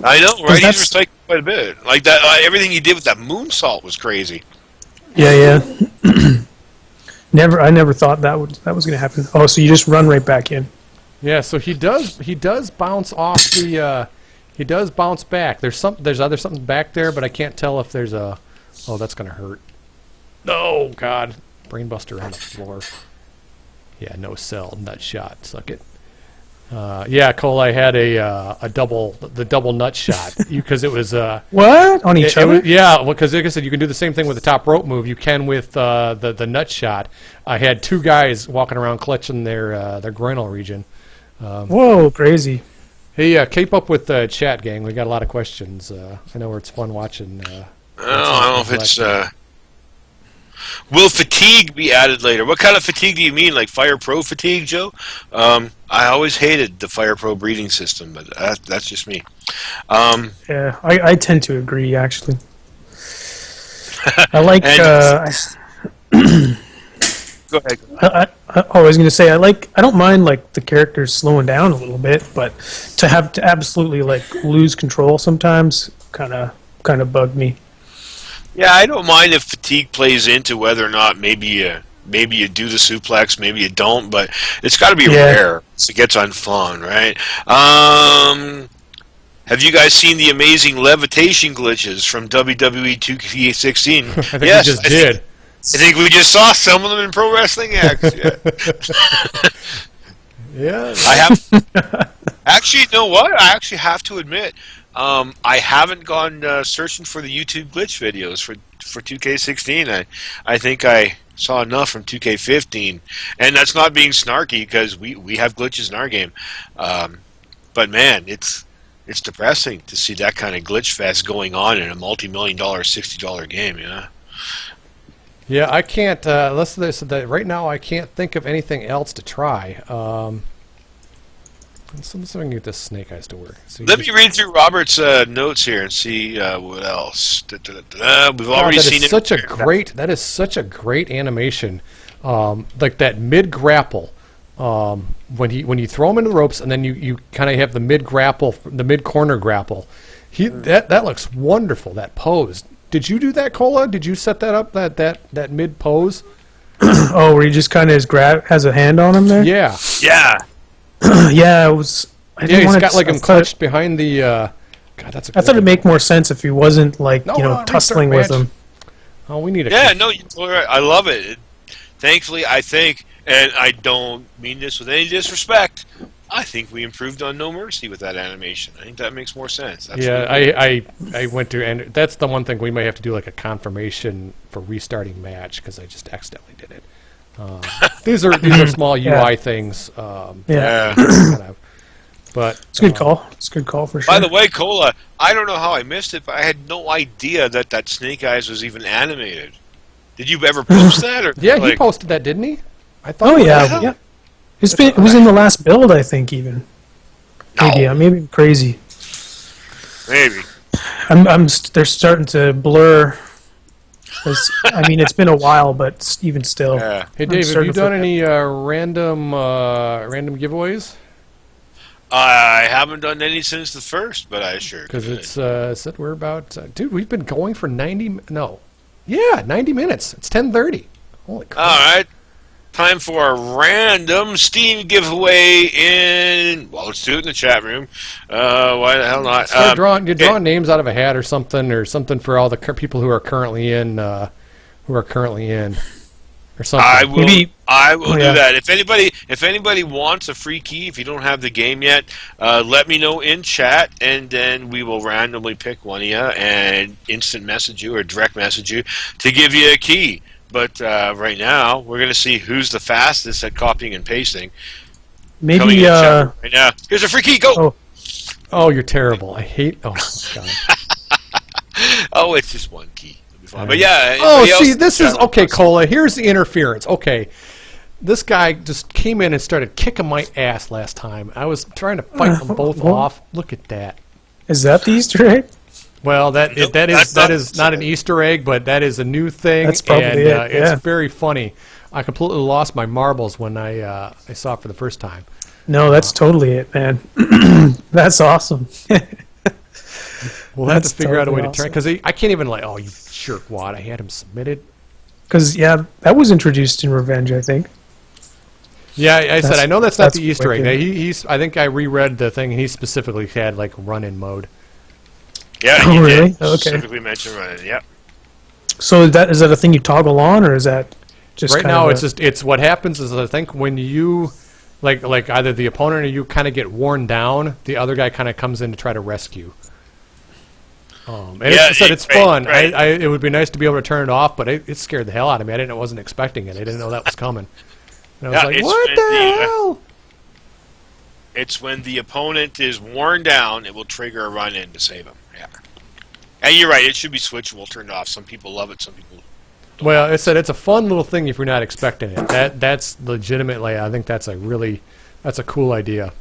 I know, right? He's that's- recycled quite a bit. Like that, everything he did with that moonsault was crazy. Yeah. I never thought that was going to happen. Oh, so you just run right back in. Yeah, so he does bounce off the. He does bounce back. There's something back there, but I can't tell if there's a. Oh, that's gonna hurt. Oh God, brainbuster on the floor. Yeah, no sell, nut shot. Suck it. Yeah, Cole, I had the double nut shot because it was What on each other? yeah, because like I said, you can do the same thing with the top rope move. You can with the nut shot. I had two guys walking around clutching their groinal region. Whoa, crazy! Hey, keep up with the chat, gang. We got a lot of questions. I know it's fun watching. I don't know if it's. Will fatigue be added later? What kind of fatigue do you mean? Like Fire Pro fatigue, Joe? I always hated the Fire Pro breathing system, but that's just me. Yeah, I tend to agree. Actually, I like. Go ahead. I was going to say I don't mind like the characters slowing down a little bit, but to have to absolutely like lose control sometimes kind of bugged me. Yeah, I don't mind if fatigue plays into whether or not maybe you do the suplex, maybe you don't, but it's got to be rare. So it gets unfun, right? Have you guys seen the amazing levitation glitches from WWE 2K16? I think we just did. I think we just saw some of them in Pro Wrestling X. Yeah. I have. Actually, you know what? I actually have to admit, I haven't gone searching for the YouTube glitch videos for 2K16. I think I saw enough from 2K15, and that's not being snarky because we have glitches in our game. But man, it's depressing to see that kind of glitch fest going on in a multi-million-dollar, $60 game. Yeah, I can't. Right now, I can't think of anything else to try. Let's see if I can get this Snake Eyes to work. So Let me read through Robert's notes here and see what else. We've already seen it. That is such a great animation. Like that mid grapple. When you throw him into the ropes and then you kind of have the mid grapple, the mid corner grapple. That looks wonderful. That pose. Did you do that, Cola? Did you set that up? That mid pose? Oh, where he just kind of has a hand on him there. Yeah. Yeah. Yeah, it was. He's got like him clutched behind the. God, that's. I thought it'd make more sense if he wasn't like tussling with him. Oh, we need a. Yeah, no, you're totally right. I love it. Thankfully, I think, and I don't mean this with any disrespect, I think we improved on No Mercy with that animation. I think that makes more sense. Absolutely. Yeah, I went to, and that's the one thing we may have to do, like a confirmation for restarting match because I just accidentally did it. These are small UI things. Yeah. But it's a good call. It's a good call for sure. By the way, Cola, I don't know how I missed it, but I had no idea that Snake Eyes was even animated. Did you ever post that? Or yeah, he posted that, didn't he? I thought. Oh yeah. It was in the last build, I think. Even. No. Maybe I'm crazy. Maybe. They're starting to blur. I mean, it's been a while, but even still. Yeah. Hey Dave, have you done any random giveaways? I haven't done any since the first, but I sure because could. it's said we're about dude. We've been going for 90 minutes. It's 10:30. Holy crap! All right, time for a random Steam giveaway in. Well, let's do it in the chat room. Why the hell not? Start drawing names out of a hat or something for all the people who are currently in, or something. I will do that. If anybody wants a free key, if you don't have the game yet, let me know in chat, and then we will randomly pick one of you and instant message you or direct message you to give you a key. But right now, we're going to see who's the fastest at copying and pasting. Maybe right now. Here's a free key. Go. Oh, you're terrible. I hate. Oh God. Oh, it's just one key. It'll be fine. But yeah. Oh, see, this is okay, Cola. Here's the interference. Okay. This guy just came in and started kicking my ass last time. I was trying to fight them both off. Look at that. Is that the Easter egg? Well, that is not an Easter egg, but that is a new thing. That's probably it. It's very funny. I completely lost my marbles when I saw it for the first time. No, that's totally it, man. That's awesome. We'll have to figure out a way to turn because I can't even you jerkwad. I had him submitted. Because that was introduced in Revenge, I think. Yeah, I said I know that's not the Easter egg. I think I reread the thing. And he specifically had like run-in mode. Yeah, oh, really? Okay. Specifically mentioned run-in. Yep. So is that a thing you toggle on, or is that just right now? It's what happens is I think when you like either the opponent or you kind of get worn down, the other guy kind of comes in to try to rescue. It's fun. Right. It would be nice to be able to turn it off, but it scared the hell out of me. I wasn't expecting it. I didn't know that was coming. And I was like, what the hell? It's when the opponent is worn down, it will trigger a run-in to save him. Yeah. And you're right, it should be switchable, turned off. Some people love it, some people don't. Well, I said it's a fun little thing if you're not expecting it. That's legitimately, I think that's a cool idea.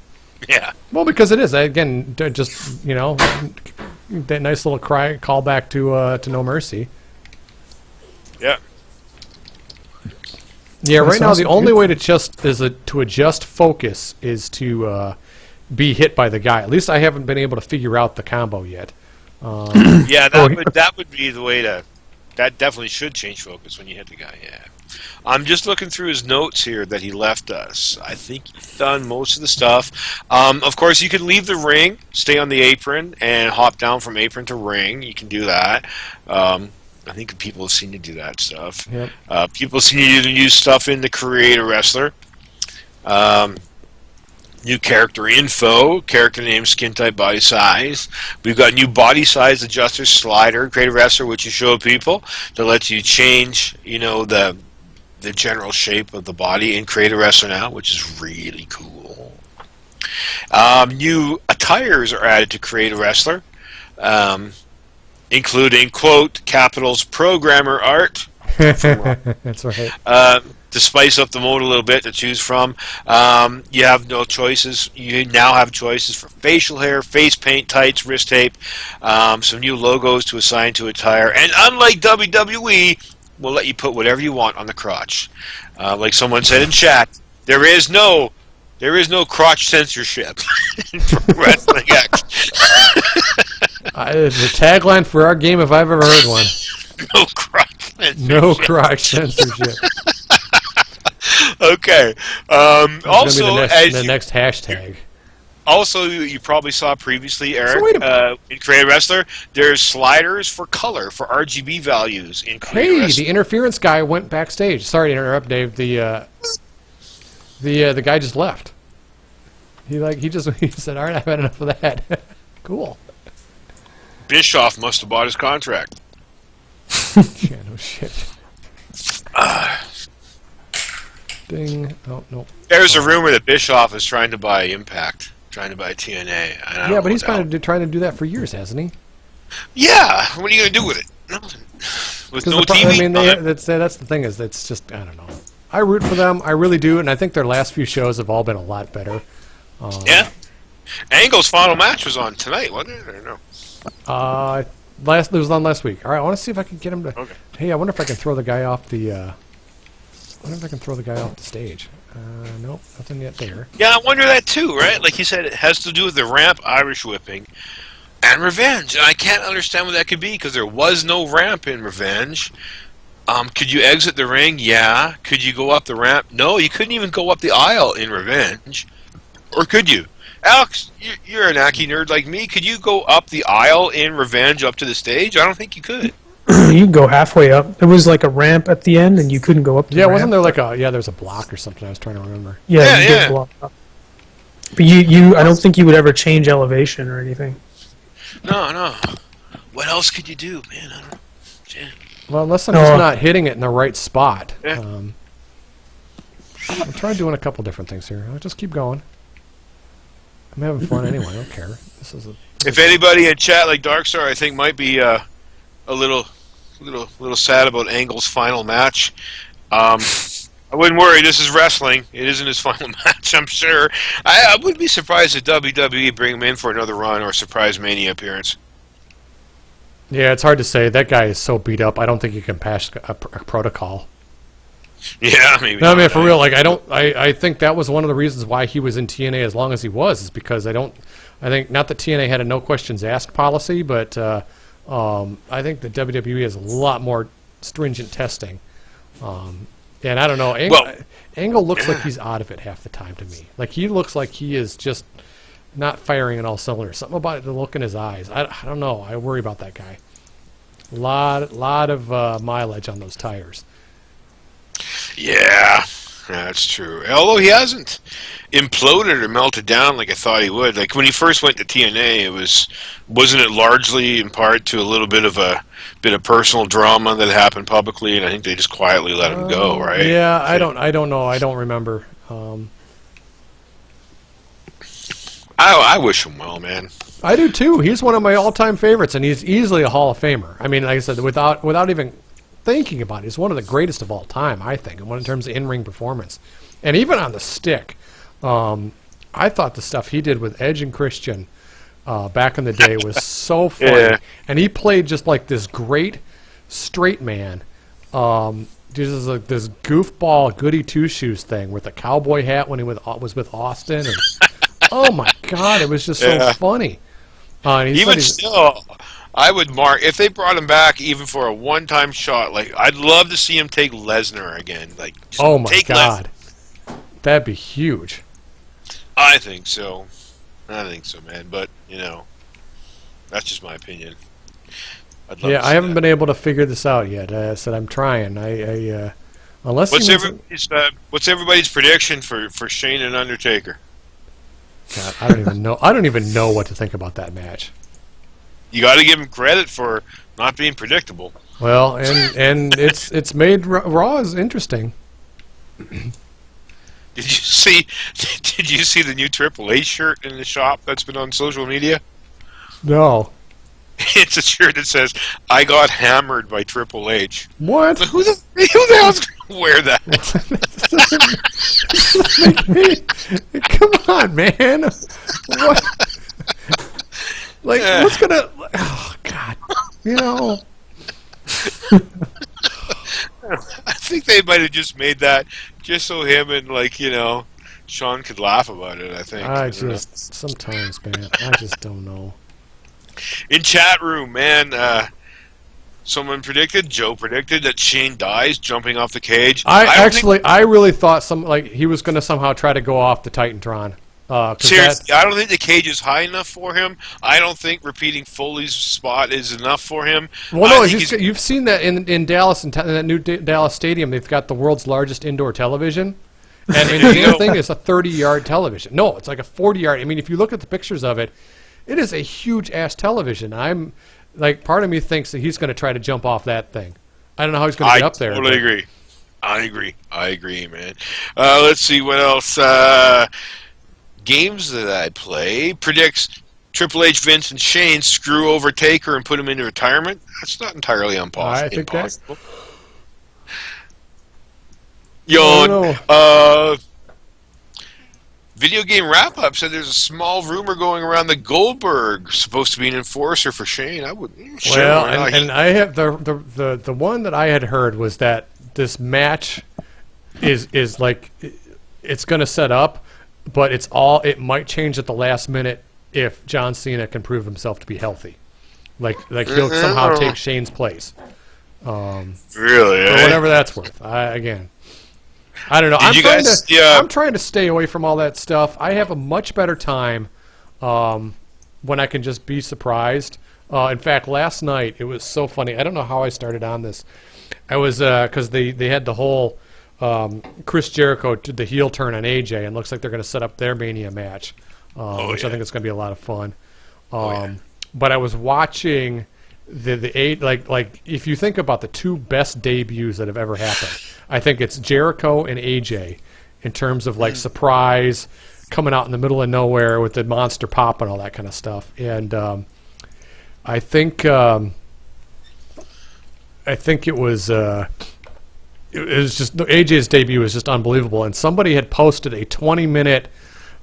Yeah. Well, because it is. Again, just, that nice little callback to No Mercy. Yeah. Yeah, That's right now the awesome, only dude. way to adjust focus is to be hit by the guy. At least I haven't been able to figure out the combo yet. Yeah, Oh, that would be the way to. That definitely should change focus when you hit the guy. Yeah, I'm just looking through his notes here that he left us. I think he's done most of the stuff. Of course, you can leave the ring, stay on the apron, and hop down from apron to ring. You can do that. I think people have seen you do that stuff. Yep. People have seen you use stuff in the Create a Wrestler. New character info, character name, skin type, body size. We've got new body size adjuster slider, Create a Wrestler, which you show people that lets you change, the general shape of the body in Create a Wrestler now, which is really cool. New attires are added to Create a Wrestler, including, quote, capitals, programmer art. That's right. To spice up the mode a little bit to choose from. You have no choices. You now have choices for facial hair, face paint, tights, wrist tape, some new logos to assign to attire, and unlike WWE, we'll let you put whatever you want on the crotch. Like someone said in chat, there is no crotch censorship for Wrestling X. The tagline for our game, if I've ever heard one. No crotch censorship. No crotch censorship. Okay. That's Also, gonna be as the you, next hashtag. also you probably saw previously, Eric, So wait a in Create a Wrestler, there's sliders for color for RGB values in Create a Hey, Wrestler. the interference guy went backstage. Sorry to interrupt, Dave. The guy just left. He said, "All right, I've had enough of that." Cool. Bischoff must have bought his contract. Yeah, no shit. Ding. Oh no. There's a rumor that Bischoff is trying to buy Impact, trying to buy TNA. I don't Yeah, know but he's what trying to do that for years, hasn't he? Yeah, what are you going to do with it? Nothing. With no TV? I mean, that's the thing is, it's just I don't know. I root for them, I really do, and I think their last few shows have all been a lot better. Yeah. Angle's final match was on tonight, wasn't it? Or no? It was on last week. All right, I want to see if I can get him to. Okay. Hey, I wonder if I can throw the guy off the. I wonder if I can throw the guy off the stage. Nope, nothing yet there. Yeah, I wonder that too, right? Like you said, it has to do with the ramp Irish whipping and revenge. And I can't understand what that could be because there was no ramp in revenge. Could you exit the ring? Yeah. Could you go up the ramp? No, you couldn't even go up the aisle in revenge. Or could you? Alex, you're an Aki nerd like me. Could you go up the aisle in revenge up to the stage? I don't think you could. You can go halfway up. There was like a ramp at the end, and you couldn't go up the Yeah, ramp. wasn't there like there's a block or something? I was trying to remember. Yeah, Yeah, you did yeah. go up. But I don't think you would ever change elevation or anything. No. What else could you do, man? I don't know. Shit. Well, unless I'm just not hitting it in the right spot. Yeah. I'm trying doing a couple different things here. I'll just keep going. I'm having fun anyway. I don't care. This is If anybody in chat like Darkstar, I think might be a little sad about Angle's final match. I wouldn't worry. This is wrestling. It isn't his final match, I'm sure. I wouldn't be surprised if WWE bring him in for another run or a surprise Mania appearance. Yeah, it's hard to say. That guy is so beat up. I don't think you can pass a protocol. Yeah, maybe. No, I not. mean for real. Like I think that was one of the reasons why he was in TNA as long as he was, is because I think not that TNA had a no questions asked policy, but I think the WWE has a lot more stringent testing. And I don't know. Angle looks like he's out of it half the time to me. Like he looks like he is just not firing on all cylinders. Something about the look in his eyes. I don't know. I worry about that guy. A lot of mileage on those tires. Yeah, that's true. Although he hasn't imploded or melted down like I thought he would. Like when he first went to TNA, wasn't it largely in part to a little bit of personal drama that happened publicly, and I think they just quietly let him go, right? Yeah, I don't know. I don't remember. I wish him well, man. I do too. He's one of my all-time favorites, and he's easily a Hall of Famer. I mean, like I said, without even thinking about it, he's one of the greatest of all time, I think, in terms of in-ring performance. And even on the stick, I thought the stuff he did with Edge and Christian back in the day was so funny. Yeah. And he played just like this great straight man. just like this goofball goody two shoes thing with the cowboy hat when he was with Austin. And, oh my God, it was just so funny. And he said Even still, I would mark if they brought him back even for a one-time shot. Like I'd love to see him take Lesnar again. Like, just oh my take God, that'd be huge. I think so. Man. But that's just my opinion. I'd love to see I haven't that. been able to figure this out yet. I said I'm trying. Unless What's everybody's prediction for Shane and Undertaker? God, I don't even know. I don't even know what to think about that match. You got to give him credit for not being predictable. Well, and it's made Raw is interesting. Did you see the new Triple H shirt in the shop that's been on social media? No. It's a shirt that says "I got hammered by Triple H." What? Who the hell's gonna wear that? Come on, man. What? Like, what's gonna? Oh God. I think they might have just made that just so him and Sean could laugh about it. I think. Sometimes, man, I just don't know. In chat room, man, Joe predicted that Shane dies jumping off the cage. I really thought he was going to somehow try to go off the Titantron. Seriously, I don't think the cage is high enough for him. I don't think repeating Foley's spot is enough for him. Well, no, you've seen that in Dallas, in that new Dallas stadium. They've got the world's largest indoor television. And the damn thing is a 30-yard television. No, it's like a 40-yard. I mean, if you look at the pictures of it, it is a huge-ass television. I'm like, part of me thinks that he's going to try to jump off that thing. I don't know how he's going to get up there. I totally agree. I agree, man. Let's see what else. Games that I play predicts Triple H, Vince, and Shane screw over Taker and put him into retirement. That's not entirely impossible. I think impossible. Yawn. Video game wrap-up said there's a small rumor going around that Goldberg's supposed to be an enforcer for Shane. I wouldn't. Well, and I have the one that I had heard was that this match is like it's going to set up, but it might change at the last minute if John Cena can prove himself to be healthy, like he'll somehow take Shane's place. Really? Or whatever that's worth. I don't know. I'm trying to stay away from all that stuff. I have a much better time when I can just be surprised. In fact, last night it was so funny. I don't know how I started on this. I was because they had the whole Chris Jericho did the heel turn on AJ, and looks like they're going to set up their Mania match, which I think is going to be a lot of fun. But I was watching like if you think about the two best debuts that have ever happened, I think it's Jericho and AJ in terms of like surprise coming out in the middle of nowhere with the monster pop and all that kind of stuff. And I think it was just AJ's debut was just unbelievable. And somebody had posted a 20-minute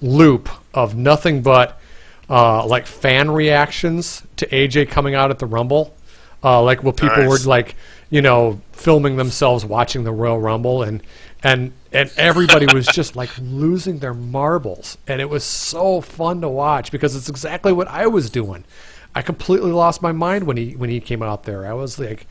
loop of nothing but like fan reactions to AJ coming out at the Rumble, like what people were like, filming themselves watching the Royal Rumble, and everybody was just like losing their marbles, and it was so fun to watch because it's exactly what I was doing. I completely lost my mind when he came out there. I was like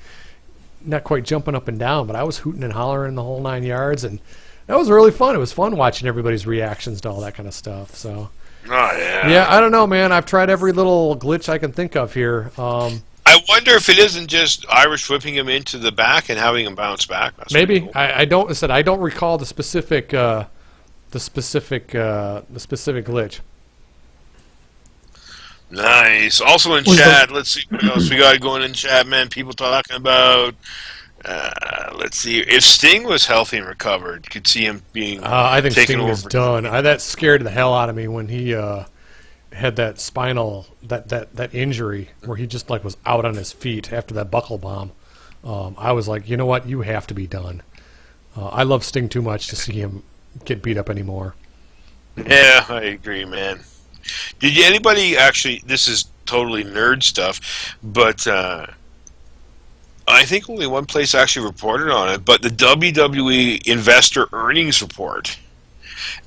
not quite jumping up and down, but I was hooting and hollering the whole 9 yards, and that was really fun. It was fun watching everybody's reactions to all that kind of stuff. So. Oh, yeah. Yeah, I don't know, man. I've tried every little glitch I can think of here. I wonder if it isn't just Irish whipping him into the back and having him bounce back. That's maybe cool. I don't recall the specific glitch. Nice. Also in chat, let's see what else we got going in chat, man. People talking about. Let's see. If Sting was healthy and recovered, could see him being. I think taken Sting is done. That scared the hell out of me when he had that spinal that injury where he just like was out on his feet after that buckle bomb. I was like, you know what, you have to be done. I love Sting too much to see him get beat up anymore. Yeah, I agree, man. Did anybody actually? This is totally nerd stuff, but I think only one place actually reported on it, but the WWE investor earnings report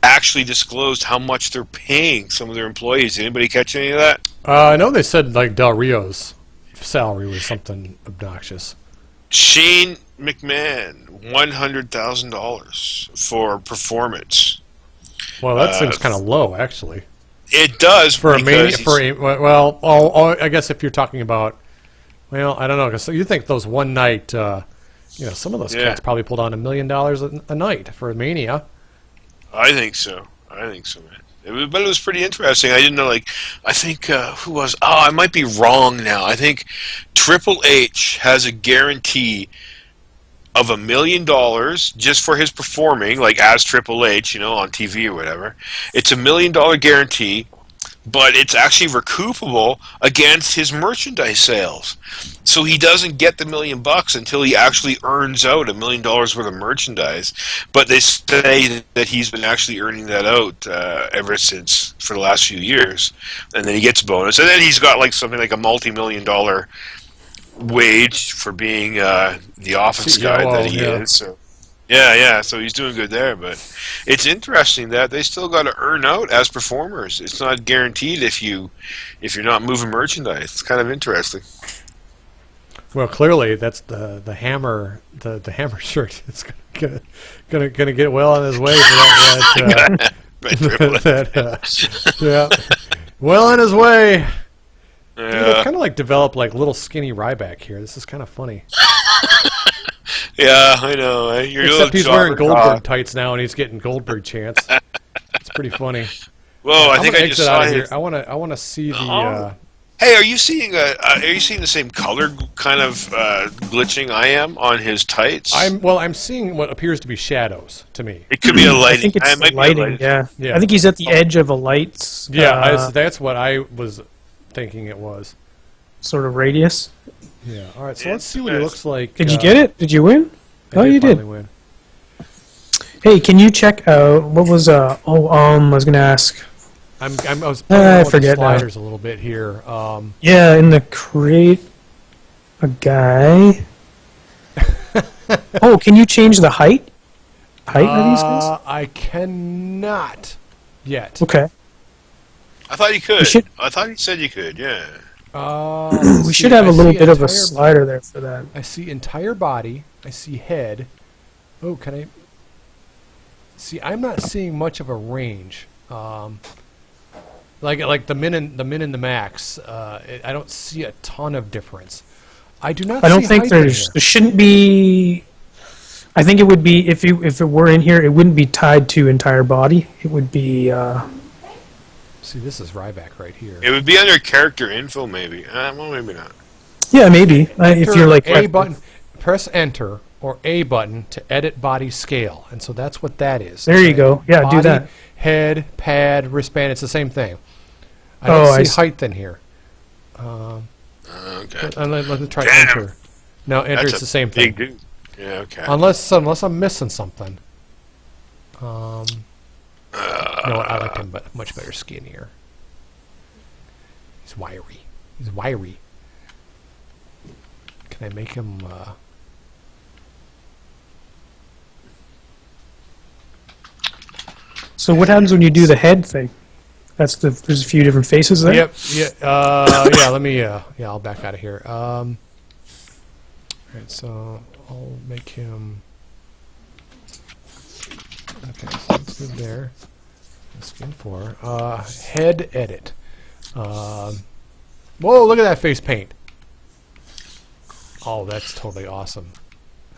actually disclosed how much they're paying some of their employees. Anybody catch any of that? I know they said like Del Rio's salary was something obnoxious. Shane McMahon, $100,000 for performance. Well, that seems kind of low, actually. It does For a because well, I guess if you're talking about, well, I don't know, because you think those one night, some of those cats probably pulled on $1 million a night for Mania. I think so. Man. But it was pretty interesting. I didn't know, I think, who was, I might be wrong now. I think Triple H has a guarantee of $1 million just for his performing, like as Triple H, on TV or whatever. It's $1 million guarantee, but it's actually recoupable against his merchandise sales. So he doesn't get the $1 million until he actually earns out $1 million worth of merchandise. But they say that he's been actually earning that out ever since for the last few years, and then he gets a bonus, and then he's got something like a multi-million-dollar wage for being the office guy that he is. So so he's doing good there. But it's interesting that they still got to earn out as performers. It's not guaranteed if you're not moving merchandise. It's kind of interesting. Well, clearly that's the hammer hammer shirt. It's gonna get well on his way for that. Well on his way. Dude, they kind of developed little skinny Ryback here. This is kind of funny. Yeah, I know. Except he's wearing Goldberg tights now, and he's getting Goldberg chants. It's pretty funny. Well, I think I just saw here. I want to see the. Hey, are you seeing the same color kind of glitching I am on his tights? I'm seeing what appears to be shadows to me. It could be a lighting. I think it's lighting. Yeah. I think he's at the edge of a light. Yeah, that's what I was thinking it was. Sort of radius. Yeah. All right. So let's see what he looks like. Did you get it? Did you win? You did. Win. Hey, can you check? What was? I was going to ask. I was playing with the sliders now. A little bit here. In the create a guy. Oh, can you change the height? Of these guys? I cannot yet. Okay. I thought you could. I thought he said you could. Yeah. We should have a little bit of a slider there for that. I see entire body. I see head. Oh, can I? See, I'm not seeing much of a range. Like the min and the max. I don't see a ton of difference. I do not. I don't think there shouldn't be. I think it would be if it were in here, it wouldn't be tied to entire body. It would be. See, this is Ryback right here. It would be under character info, maybe. Well, maybe not. Yeah, maybe. If you're A button, press enter or A button to edit body scale, and so that's what that is. There you go. Yeah, body, do that. Head, pad, wristband. It's the same thing. I don't see height in here. Okay. Let me try enter. No, enter. It's the same thing. Big dude. Yeah. Okay. Unless I'm missing something. No, I like him, but much better skinnier. He's wiry. Can I make him? So what happens when you do the head thing? There's a few different faces there. Yep. Yeah. Let me. I'll back out of here. All right. So I'll make him. Okay. So it's good there. Skin 4. Head edit. Whoa! Look at that face paint. Oh, that's totally awesome.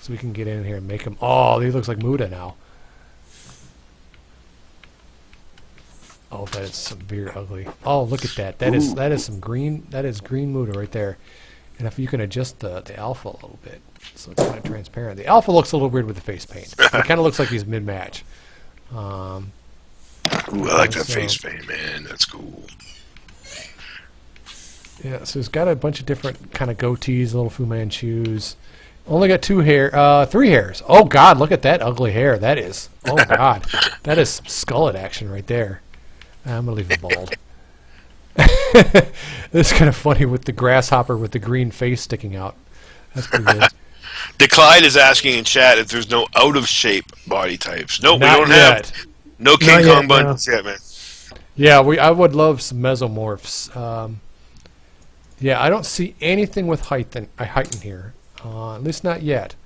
So we can get in here and make him. Oh, he looks like Muda now. Oh, that is severe ugly. Oh, look at that. That is some green. That is green Muda right there. And if you can adjust the alpha a little bit, so it's kind of transparent. The alpha looks a little weird with the face paint. It kind of looks like he's mid-match. Ooh, I like that face paint, man. That's cool. Yeah, so he's got a bunch of different kind of goatees, little Fu Manchus. Only got 3 hairs. Oh God, look at that ugly hair. That is. Oh God, that is some skullet action right there. I'm gonna leave it bald. This is kind of funny with the grasshopper with the green face sticking out. That's pretty good. Declyde is asking in chat if there's no out of shape body types. No, we Not don't yet. have no King Not Kong yet, buttons yet, man. Yeah, I would love some mesomorphs. Yeah, I don't see anything with height in here. At least not yet.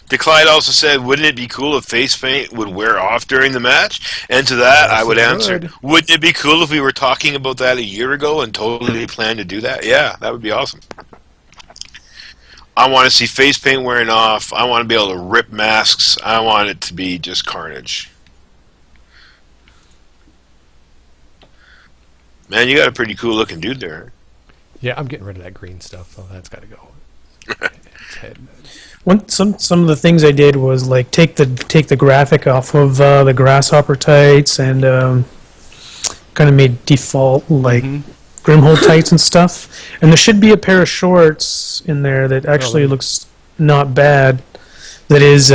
Declyde also said, wouldn't it be cool if face paint would wear off during the match? And to that, Yes, I would it answer, would. wouldn't it be cool if we were talking about that a year ago and totally planned to do that? Yeah, that would be awesome. I want to see face paint wearing off. I want to be able to rip masks. I want it to be just carnage. Man, you got a pretty cool looking dude there. Yeah, I'm getting rid of that green stuff, though. That's got to go. Its head. Some of the things I did was like take the graphic off of the grasshopper tights and kind of made default like Grimhold tights and stuff. And there should be a pair of shorts in there that actually looks not bad. That is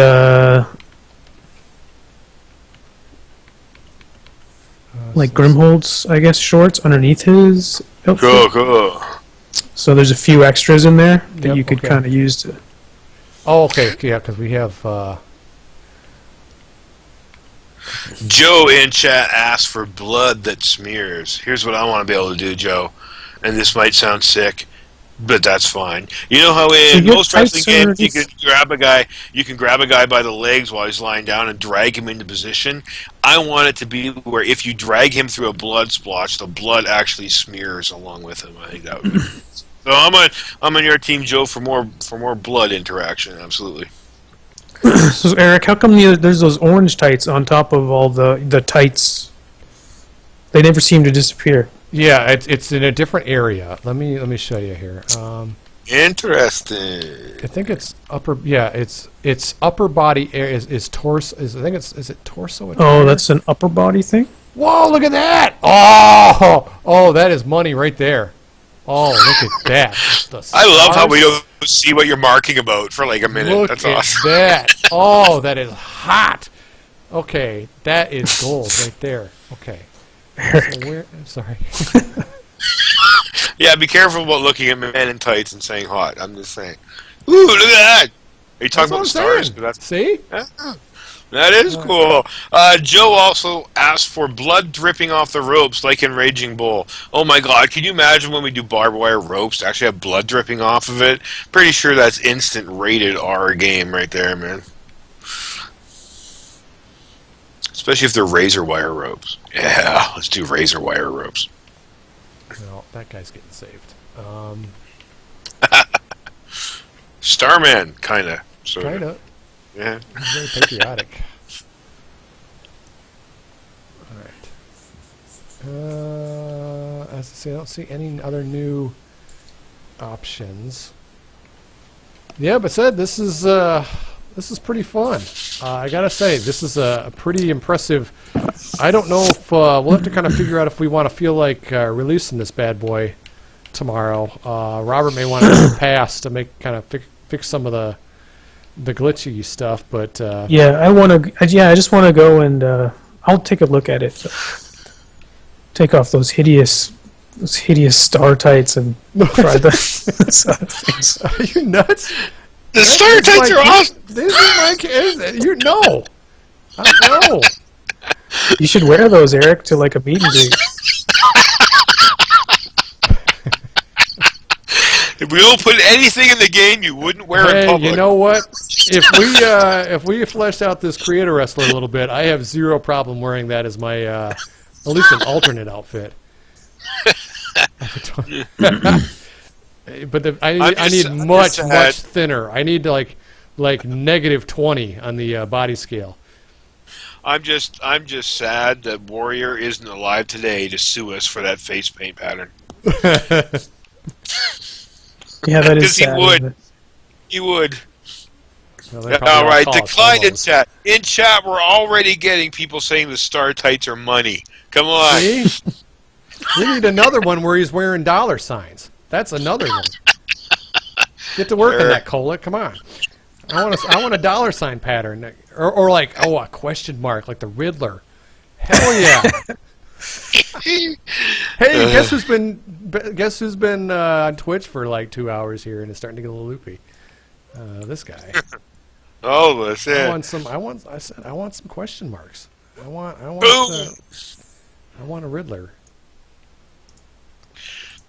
like Grimhold's, I guess, shorts underneath his outfit. Cool. So there's a few extras in there that Yep, you could okay. kind of use to. Oh, okay. Yeah, because we have... Joe in chat asked for blood that smears. Here's what I want to be able to do, Joe. And this might sound sick, but that's fine. You know how in your most wrestling tights are games you can grab a guy by the legs while he's lying down and drag him into position? I want it to be where if you drag him through a blood splotch, the blood actually smears along with him. I think that would be so I'm on your team, Joe, for more blood interaction, absolutely. So Eric, how come there's those orange tights on top of all the tights? They never seem to disappear. Yeah, it's in a different area. Let me show you here. Interesting. I think it's upper. Yeah, it's upper body area is torso. Is it torso? Oh, that's an upper body thing? Whoa! Look at that! Oh, that is money right there. Oh, look at that! The I love how stars. we don't see what you're marking about for like a minute. Look That's at awesome. that! Oh, that is hot. Okay, that is gold right there. Okay. So sorry. Yeah, be careful about looking at men in tights and saying hot. I'm just saying. Ooh, look at that! Are you talking about the stars? That's, See? that is cool. Joe also asked for blood dripping off the ropes like in Raging Bull. Oh my god, can you imagine when we do barbed wire ropes to actually have blood dripping off of it? Pretty sure that's instant rated R game right there, man. Especially if they're razor wire ropes. Yeah, let's do razor wire ropes. No, that guy's getting saved. Starman, kinda. So, Kinda. yeah. He's very patriotic. Alright. As I say, I don't see any other new options. Yeah, but said this is pretty fun. I gotta say, this is a pretty impressive. I don't know if we'll have to kind of figure out if we want to feel like releasing this bad boy tomorrow. Robert may want to pass to make kind of fix some of the glitchy stuff, but Yeah, I just want to go and I'll take a look at it. Take off those hideous star tights and try the things. are you nuts? The star tights are awesome! This is my case. You know. I know. You should wear those, Eric, to like a meet and greet. If we don't put anything in the game you wouldn't wear in Hey, public. you know what? If we flesh out this creator wrestler a little bit, I have zero problem wearing that as my at least an alternate outfit. But I need much thinner. I need like -20 on the body scale. I'm just sad that Warrior isn't alive today to sue us for that face paint pattern. Yeah, that is Because he sad. would. isn't it? He would. Well, they probably All right, all call it decline in promos. chat. In chat, we're already getting people saying the star tights are money. Come on. See? We need another one where he's wearing dollar signs. That's another one. Get to work on that, Cola. Come on. I want a dollar sign pattern, or like a question mark, like the Riddler. Hell yeah. Hey, guess who's been on Twitch for like 2 hours here and is starting to get a little loopy? This guy. Oh, that's I it. want some. I want some question marks. I want a Riddler.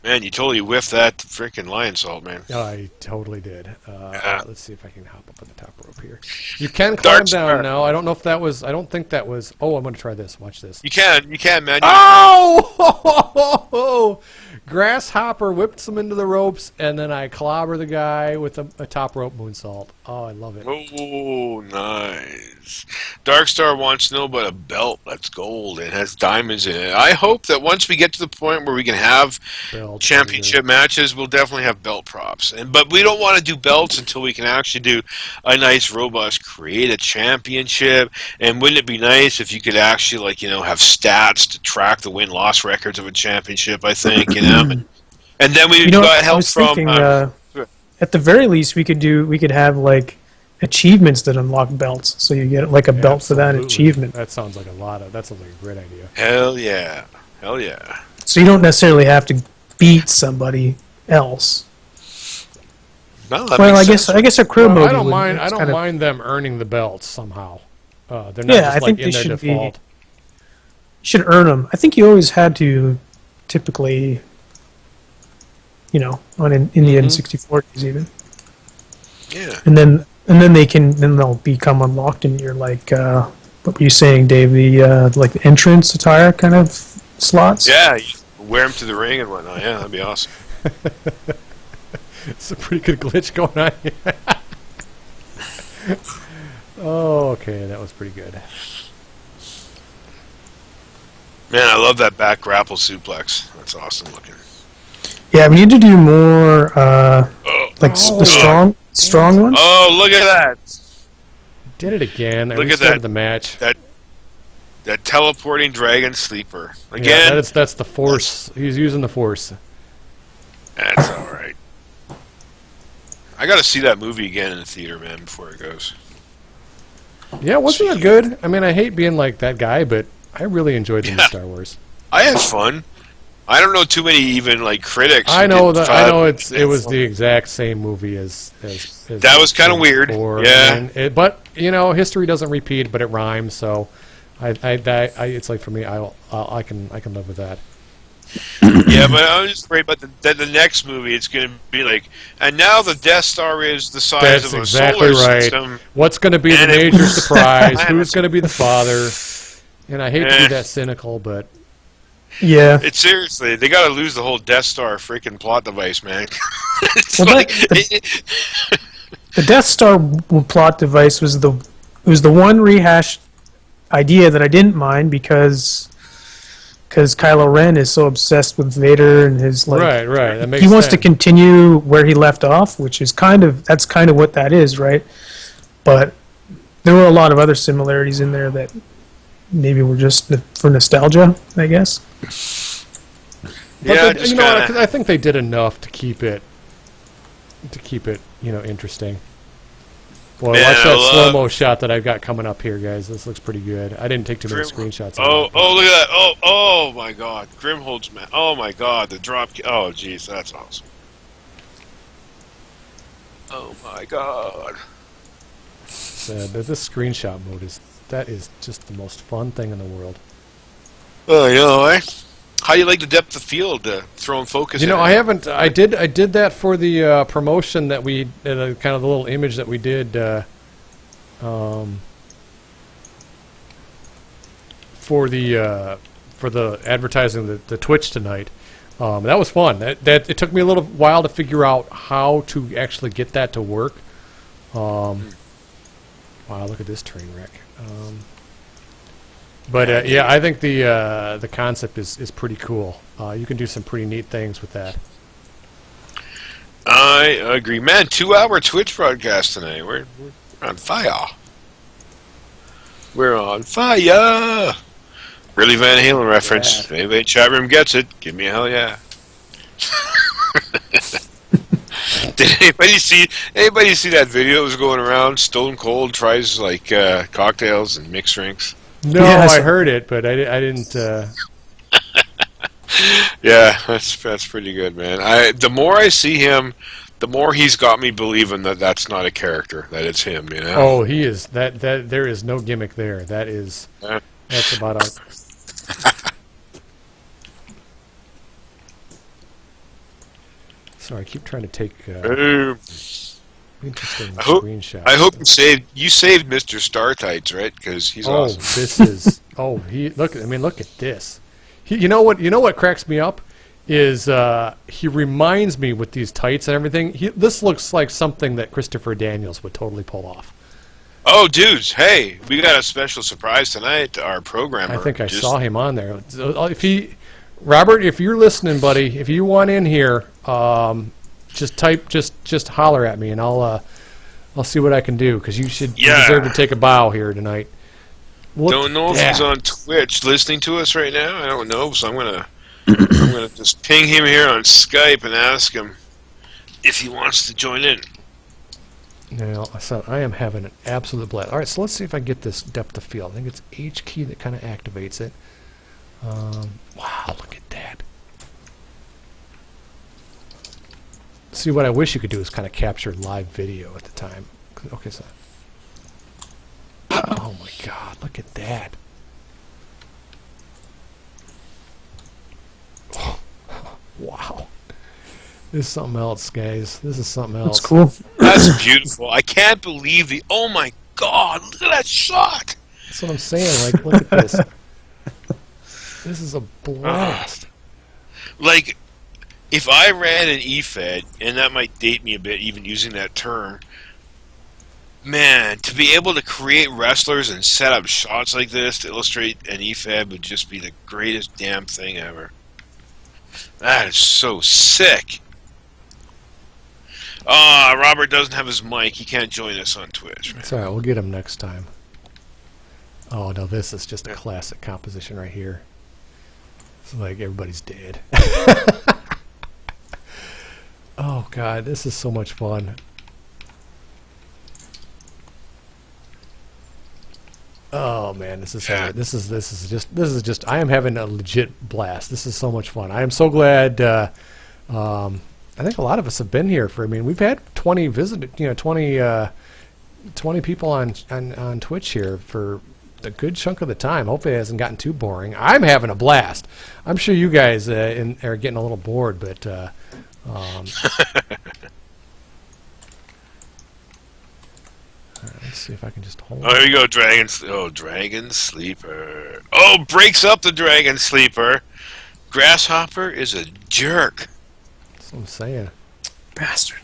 Man, you totally whiffed that freaking lion salt, man. Oh, I totally did. Yeah. Let's see if I can hop up on the top rope here. You can climb Dark down Star. now. I don't know if that was. I don't think that was. Oh, I'm going to try this. Watch this. You can, man. Oh! Grasshopper whips him into the ropes, and then I clobber the guy with a top rope moonsault. Oh, I love it. Oh, nice. Darkstar wants to know about a belt that's gold and has diamonds in it. I hope that once we get to the point where we can have Belt, championship matches, we'll definitely have belt props. But we don't want to do belts until we can actually do a nice, robust, create a championship. And wouldn't it be nice if you could actually, like, have stats to track the win-loss records of a championship, I think, And then we got I help was from... thinking, at the very least, we could have like achievements that unlock belts, so you get like a belt for that Absolutely. achievement. That sounds like that sounds like a great idea. Hell yeah. Hell yeah. So you don't necessarily have to beat somebody else. No, that Well, makes I sense. guess a career Well, mode. I don't would- mind. I it's don't kind of- mind them earning the belts somehow. They're not Yeah, just I like think in they their should be- default. You should earn them. I think you always had to, typically, in the N64 days even, Yeah. and then they'll become unlocked, and you're like, what were you saying, Dave? The like the entrance attire kind of slots. Yeah, you wear them to the ring and whatnot. Yeah, that'd be awesome. It's a pretty good glitch going on here. Oh, okay, that was pretty good. Man, I love that back grapple suplex. That's awesome looking. Yeah, we need to do more like Oh. the strong ones. Oh, look at that. Did it again. I Look at restarted that. the match. That teleporting dragon sleeper. Yeah, Again, that's the force. He's using the force. that's all right. I got to see that movie again in the theater, man, before it goes. Yeah, wasn't it good? I mean, I hate being like that guy, but I really enjoyed the new Yeah. Star Wars. I had fun. I don't know too many even like critics. I who know didn't that. I find know it it was the exact same movie as That was kinda weird. before. Yeah. And but history doesn't repeat, but it rhymes. So, it's like for me, I can live with that. Yeah, but I'm just worried about the next movie. It's going to be like, and now the Death Star is the size That's of a exactly solar right. system. What's going to be the And it- major surprise? Who's going to be the father? And I hate to be that cynical, but Yeah. It's seriously, they got to lose the whole Death Star freaking plot device, man. It's Well, like, The Death Star plot device was the one rehashed idea that I didn't mind because Kylo Ren is so obsessed with Vader and his like right. That makes he wants to sense. continue where he left off, which is kind of what that is, right? But there were a lot of other similarities in there that maybe were just for nostalgia, I guess. But yeah, they, just I think they did enough to keep it interesting. Boy, Man, watch I that love- slow-mo shot that I've got coming up here, guys. This looks pretty good. I didn't take too many screenshots. Oh, of it. look at that. Oh my God. Grimhold's man. Oh my God. The drop. Oh, jeez. That's awesome. Oh my God. This screenshot mode is just the most fun thing in the world. Oh, how do you like the depth of field throwing focus? I haven't. I did that for the promotion that we kind of the little image that we did for the advertising the Twitch tonight. That was fun. That it took me a little while to figure out how to actually get that to work. Wow, look at this train wreck. But I think the concept is pretty cool. You can do some pretty neat things with that. I agree, man. 2-hour Twitch broadcast tonight. We're on fire. We're on fire. Really Van Halen reference. If anybody in chat room gets it, give me a hell yeah. Did anybody see that video that was going around? Stone Cold tries like cocktails and mixed drinks. No, Yeah, I heard it, but I didn't. Yeah, that's pretty good, man. The more I see him, the more he's got me believing that that's not a character, that it's him. You know. Oh, he is that. There is no gimmick there. That's about a. Sorry, I keep trying to take interesting screenshots. I hope you saved Mr. Star Tights, right? Because he's awesome. This is. He look. I mean, look at this. You know what? You know what cracks me up is he reminds me with these tights and everything. This looks like something that Christopher Daniels would totally pull off. Oh, dudes! Hey, we got a special surprise tonight. Our programmer. I think I saw him on there. Robert, if you're listening, buddy, if you want in here, just holler at me, and I'll see what I can do, because you deserve to take a bow here tonight. Don't know if he's on Twitch listening to us right now. I don't know, so I'm gonna just ping him here on Skype and ask him if he wants to join in. Now, so I am having an absolute blast. All right, so let's see if I get this depth of field. I think it's H key that kind of activates it. Wow, look at that. See, what I wish you could do is kind of capture live video at the time. Okay, so. Oh my God, look at that. Wow. This is something else, guys. This is something else. That's cool. That's beautiful. I can't believe oh my God, look at that shot. That's what I'm saying. Like, look at this. This is a blast. Like, if I ran an EFED, and that might date me a bit, even using that term, man, to be able to create wrestlers and set up shots like this to illustrate an EFED would just be the greatest damn thing ever. That is so sick. Robert doesn't have his mic. He can't join us on Twitch. Right? It's all right. We'll get him next time. Oh, no, this is just a classic composition right here. It's like everybody's dead. Oh, God, this is so much fun. Oh man, this is just I am having a legit blast. This is so much fun. I am so glad. I think a lot of us have been here for. I mean, we've had 20 visited, 20 people on Twitch here for a good chunk of the time. Hopefully, it hasn't gotten too boring. I'm having a blast. I'm sure you guys are getting a little bored, but. Let's see if I can just hold. Oh, here you go, Dragon. Dragon Sleeper. Oh, breaks up the Dragon Sleeper. Grasshopper is a jerk. That's what I'm saying. Bastard.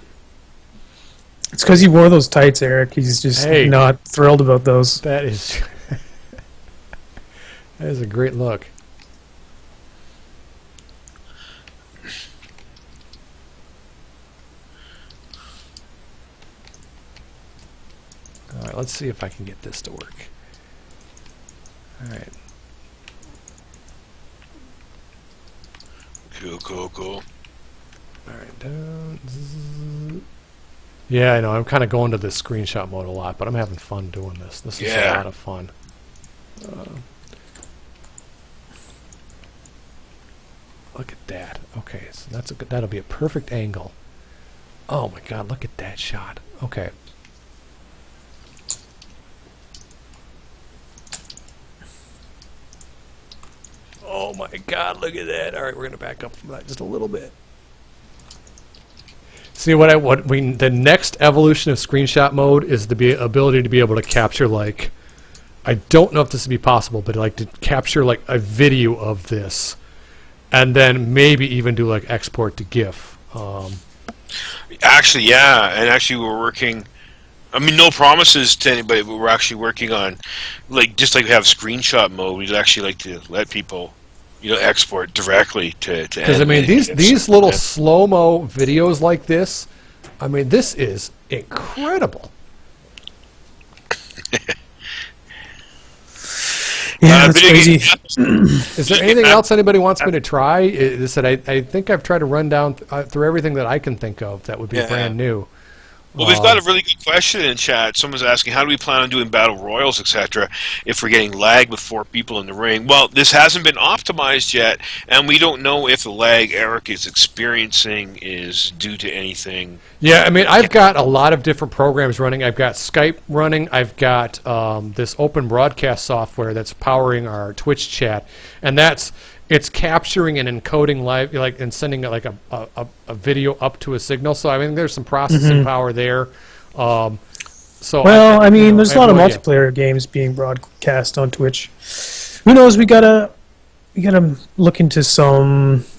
It's because he wore those tights, Eric. He's just not thrilled about those. That is that is a great look. All right, let's see if I can get this to work. All right. Cool. All right, down. Zzz. Yeah, I know. I'm kind of going to this screenshot mode a lot, but I'm having fun doing this. This is a lot of fun. Look at that. Okay, so that'll be a perfect angle. Oh my God, look at that shot. Okay. Oh my God, look at that. All right, we're going to back up from that just a little bit. See, the next evolution of screenshot mode is the ability to be able to capture, like, I don't know if this would be possible, but like to capture like a video of this and then maybe even do like export to GIF. Actually, yeah, and actually we're working. I mean, no promises to anybody, but we're actually working on, like, just like we have screenshot mode, we'd actually like to let people, export directly to. Because I mean, these little slow-mo videos like this, I mean, this is incredible. Yeah, that's crazy. Is there anything else anybody wants me to try? I think I've tried to run down through everything that I can think of that would be brand new. Well, we've got a really good question in chat. Someone's asking, how do we plan on doing battle royals, etc., if we're getting lag with 4 people in the ring? Well, this hasn't been optimized yet, and we don't know if the lag Eric is experiencing is due to anything. Yeah, I mean, I've got a lot of different programs running. I've got Skype running. I've got this open broadcast software that's powering our Twitch chat, and it's capturing and encoding live, like, and sending like a video up to a signal. So I mean, there's some processing power there. So well, I mean, there's a lot of idea. multiplayer games being broadcast on Twitch. Who knows? We gotta look into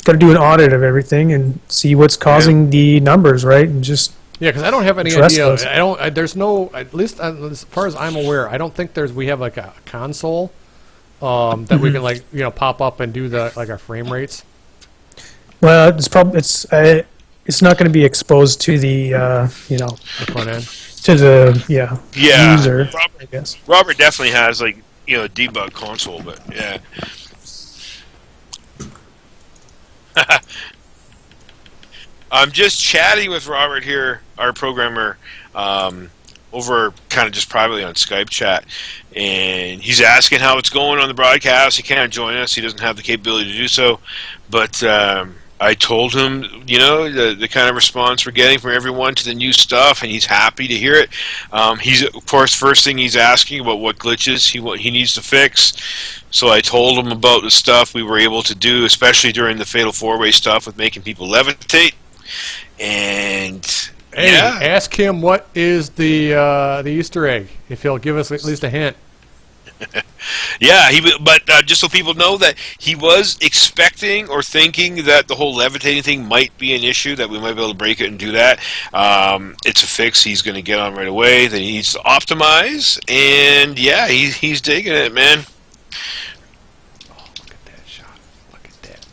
gotta do an audit of everything and see what's causing the numbers, right? And just Yeah, because I don't have any address idea. those. There's no, at least as far as I'm aware, I don't think we have like a console that we can like pop up and do our frame rates. well, it's not going to be exposed to the The front end. to the user, I Robert, guess. Robert definitely has a debug console, but yeah. I'm just chatting with Robert here, our programmer, over kind of just privately on Skype chat, and he's asking how it's going on the broadcast. He can't join us; he doesn't have the capability to do so. But I told him, the kind of response we're getting from everyone to the new stuff, and he's happy to hear it. He's, of course, first thing he's asking about what glitches he needs to fix. So I told him about the stuff we were able to do, especially during the Fatal 4-Way stuff with making people levitate. And Hey, yeah, ask him what is the Easter egg, if he'll give us at least a hint. yeah. But just so people know that he was expecting or thinking that the whole levitating thing might be an issue, that we might be able to break it and do that. It's a fix he's going to get on right away. That he needs to optimize, and yeah, he's digging it, man. Oh, look at that shot! Look at that.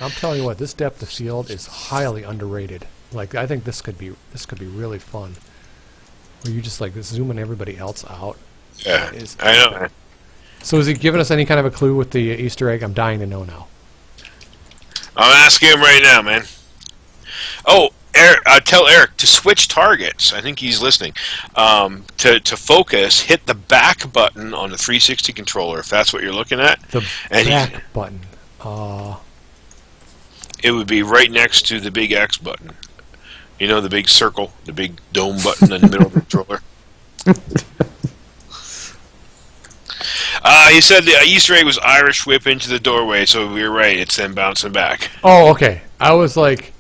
I'm telling you what, this depth of field is highly underrated. Like, I think this could be really fun. Where you just like zooming everybody else out. Yeah, Is- I know, man. So is he giving us any kind of a clue with the Easter egg? I'm dying to know now. I'm asking him right now, man. Oh, Eric, tell Eric to switch targets. I think he's listening. To focus, hit the back button on the 360 controller, if that's what you're looking at. The And back button. It would be right next to the big X button. You know, the big circle, the big dome button in the middle of the controller. He said the Easter egg was Irish whip into the doorway, so we were right. It's then bouncing back. Oh, okay. I was like,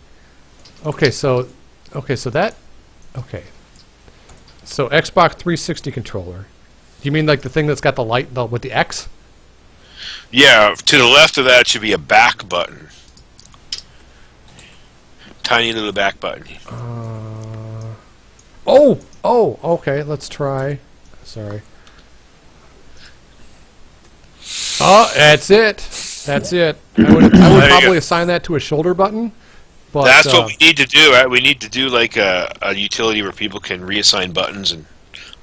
okay, so Xbox 360 controller. Do you mean like the thing that's got the light with the X? Yeah, to the left of that should be a back button. Tiny little back button. Oh, okay. Let's try. Sorry. Oh, that's it. That's it. I would There you probably go. assign that to a shoulder button. But That's what we need to do, right? We need to do like a utility where people can reassign buttons and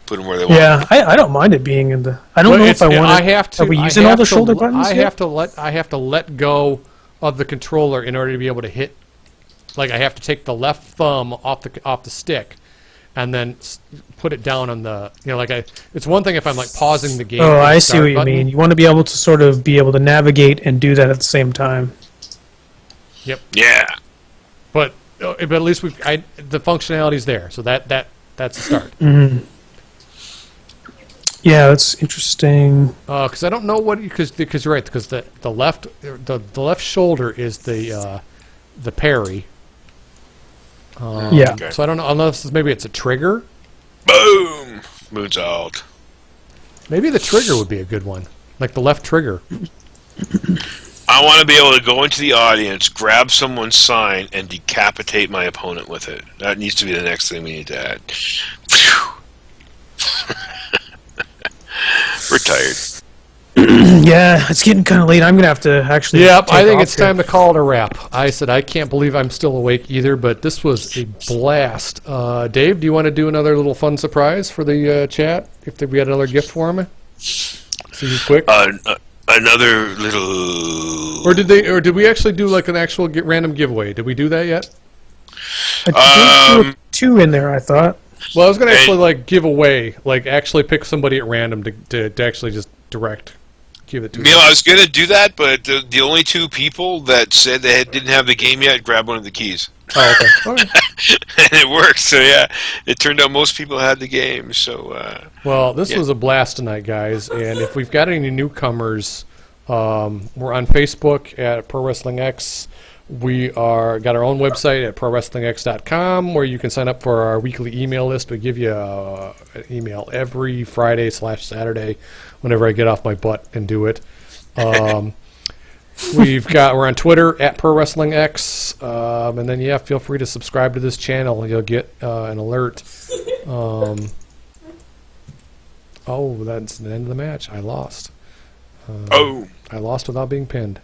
put them where they want. Yeah, I don't mind it being in the. I don't But know it's- if I want. I have to. Are we I using all have the to- shoulder buttons? I yet? have to let go of the controller in order to be able to hit. Like, I have to take the left thumb off the stick, and then put it down on the. It's one thing if I'm like pausing the game. Oh, with the I see start what you button. mean. You want to be able to sort of be able to navigate and do that at the same time. Yep. Yeah. But at least the functionality's there, so that's a start. Yeah, that's interesting. Because I don't know what because you're right, because the left shoulder is the parry. Yeah. Okay. So I don't know unless maybe it's a trigger. Boom. Moon's out. Maybe the trigger would be a good one, like the left trigger. I want to be able to go into the audience, grab someone's sign, and decapitate my opponent with it. That needs to be the next thing we need to add. Phew. We're tired. Yeah, it's getting kind of late. I'm gonna have to actually. Yep, I take think off it's here. time to call it a wrap. I said I can't believe I'm still awake either, but this was a blast. Dave, do you want to do another little fun surprise for the chat? If we had another gift for him, see who's quick. Another little. Or did we actually do like an actual random giveaway? Did we do that yet? I think there were 2 in there, I thought. Well, I was going to actually give away, actually pick somebody at random to actually just direct, give it to them. I was going to do that, but the only 2 people that said they didn't have the game yet grabbed one of the keys. Oh, okay. And it worked. So yeah, it turned out most people had the game. So well, this was a blast tonight, guys. And if we've got any newcomers, we're on Facebook at Pro Wrestling X. We got our own website at ProWrestlingX.com where you can sign up for our weekly email list. We give you an email every Friday/Saturday whenever I get off my butt and do it. We're on Twitter at Pro Wrestling X, and then feel free to subscribe to this channel. You'll get an alert. That's the end of the match. I lost. I lost without being pinned.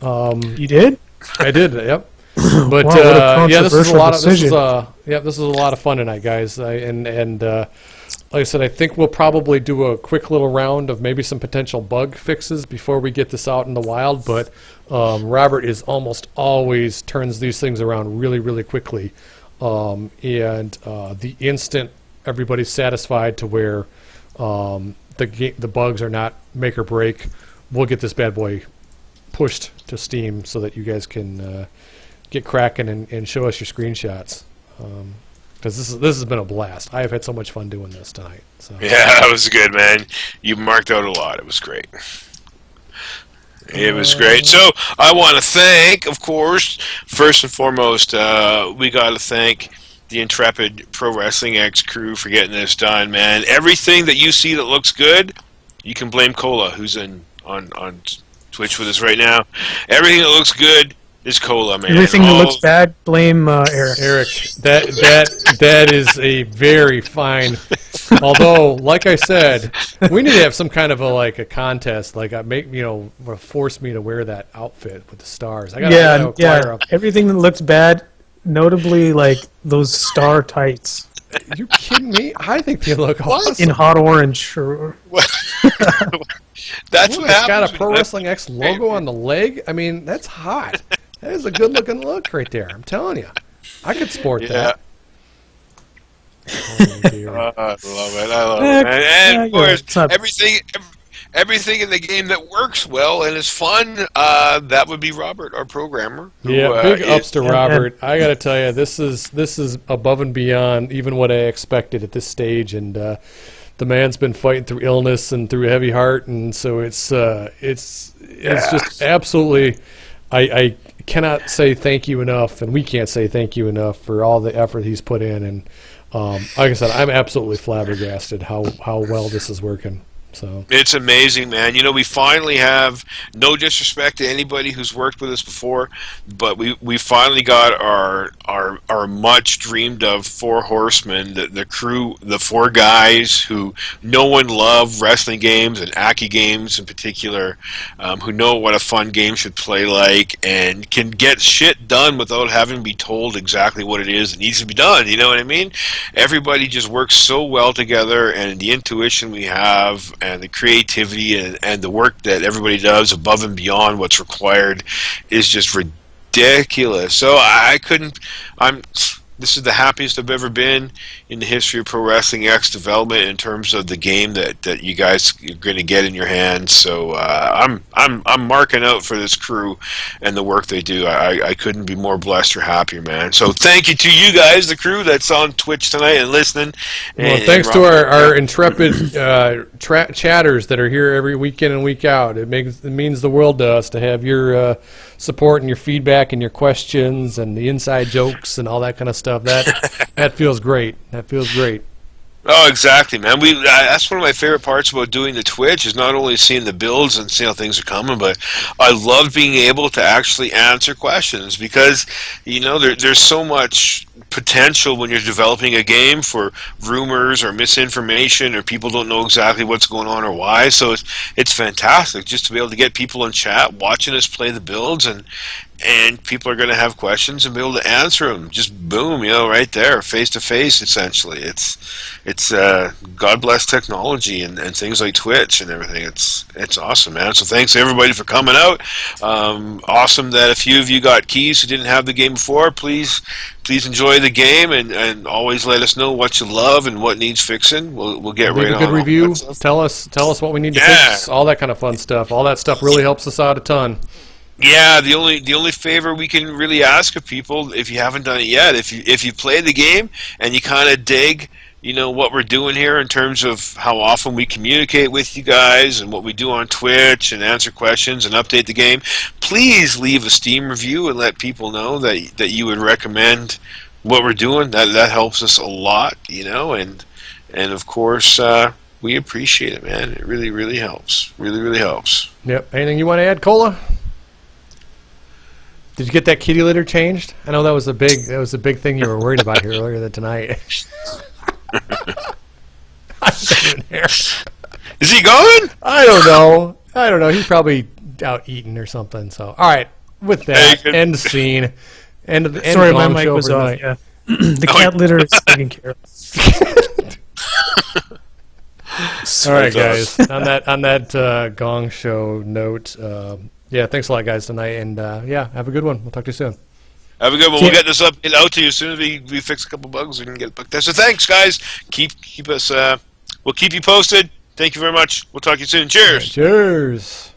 You did? I did. Yep. But wow, this is a lot of decision. this is a lot of fun tonight, guys. And like I said, I think we'll probably do a quick little round of maybe some potential bug fixes before we get this out in the wild. But Robert is almost always turns these things around really, really quickly. The instant everybody's satisfied to where the bugs are not make or break, we'll get this bad boy pushed to Steam so that you guys can get cracking and show us your screenshots. Because this has been a blast. I have had so much fun doing this tonight. So. yeah, that was good, man. You marked out a lot. It was great. It was great. So I want to thank, of course, first and foremost, we got to thank the intrepid Pro Wrestling X crew for getting this done, man. Everything that you see that looks good, you can blame Cola, who's on Twitch with us right now. Everything that looks good is Cola, man. Everything that looks bad, blame Eric. Eric, that is a very fine. Although, like I said, we need to have some kind of a contest. Force me to wear that outfit with the stars. I gotta acquire Everything that looks bad, notably those star tights. Are you kidding me? I think they look awesome. In hot orange. That's what it's got happens a Pro Wrestling X logo on the leg. I mean, that's hot. That is a good-looking look right there. I'm telling you. I could sport that. Oh, dear. I love it. And of course, everything in the game that works well and is fun, that would be Robert, our programmer. Yeah, big ups to Robert. I got to tell you, this is above and beyond even what I expected at this stage, and the man's been fighting through illness and through a heavy heart, and so it's just absolutely. I cannot say thank you enough, and we can't say thank you enough for all the effort he's put in. And like I said, I'm absolutely flabbergasted how well this is working. So it's amazing, man. We finally have, no disrespect to anybody who's worked with us before, but we finally got our much dreamed of 4 horsemen, the crew, the 4 guys who no one loved wrestling games and Aki games in particular, who know what a fun game should play like and can get shit done without having to be told exactly what it is that needs to be done. You know what I mean? Everybody just works so well together, and the intuition we have and the creativity and the work that everybody does above and beyond what's required is just ridiculous. So this is the happiest I've ever been in the history of Pro Wrestling X development in terms of the game that you guys are going to get in your hands. So I'm marking out for this crew and the work they do. I couldn't be more blessed or happier, man. So thank you to you guys, the crew that's on Twitch tonight and listening. Well, thanks to our intrepid chatters that are here every week in and week out. It means the world to us to have your support and your feedback and your questions and the inside jokes and all that kind of stuff. That feels great. That feels great. Oh, exactly, man. That's one of my favorite parts about doing the Twitch is not only seeing the builds and seeing how things are coming, but I love being able to actually answer questions because there's so much potential when you're developing a game for rumors or misinformation or people don't know exactly what's going on or why. So it's fantastic just to be able to get people in chat watching us play the builds, and people are going to have questions and be able to answer them. Just boom, right there, face to face. Essentially, it's God bless technology and things like Twitch and everything. It's awesome, man. So thanks everybody for coming out. Awesome that a few of you got keys who didn't have the game before. Please enjoy the game and always let us know what you love and what needs fixing. We'll get Leave right a on. good all review. that stuff. Tell us what we need to Yeah. fix. All that kind of fun stuff. All that stuff really helps us out a ton. Yeah, the only favor we can really ask of people, if you haven't done it yet, if you play the game and you kind of dig, what we're doing here in terms of how often we communicate with you guys and what we do on Twitch and answer questions and update the game, please leave a Steam review and let people know that you would recommend what we're doing. That helps us a lot, and of course we appreciate it, man. It really, really helps. Really, really helps. Yep. Anything you want to add, Cola? Did you get that kitty litter changed? I know that was a big thing you were worried about here earlier tonight. I don't care. Is he going? I don't know. He's probably out eating or something. So, all right. With that, Hey, good. end scene. End of the end Sorry, my Gong mic show was for off. tonight. Yeah, the cat litter is taken care of. All right, guys. on that Gong show note, yeah, thanks a lot, guys, tonight, and yeah, have a good one. We'll talk to you soon. Have a good one. We'll get this up out to you as soon as we fix a couple bugs. We can get it booked there. So thanks, guys. Keep us. We'll keep you posted. Thank you very much. We'll talk to you soon. Cheers. Cheers.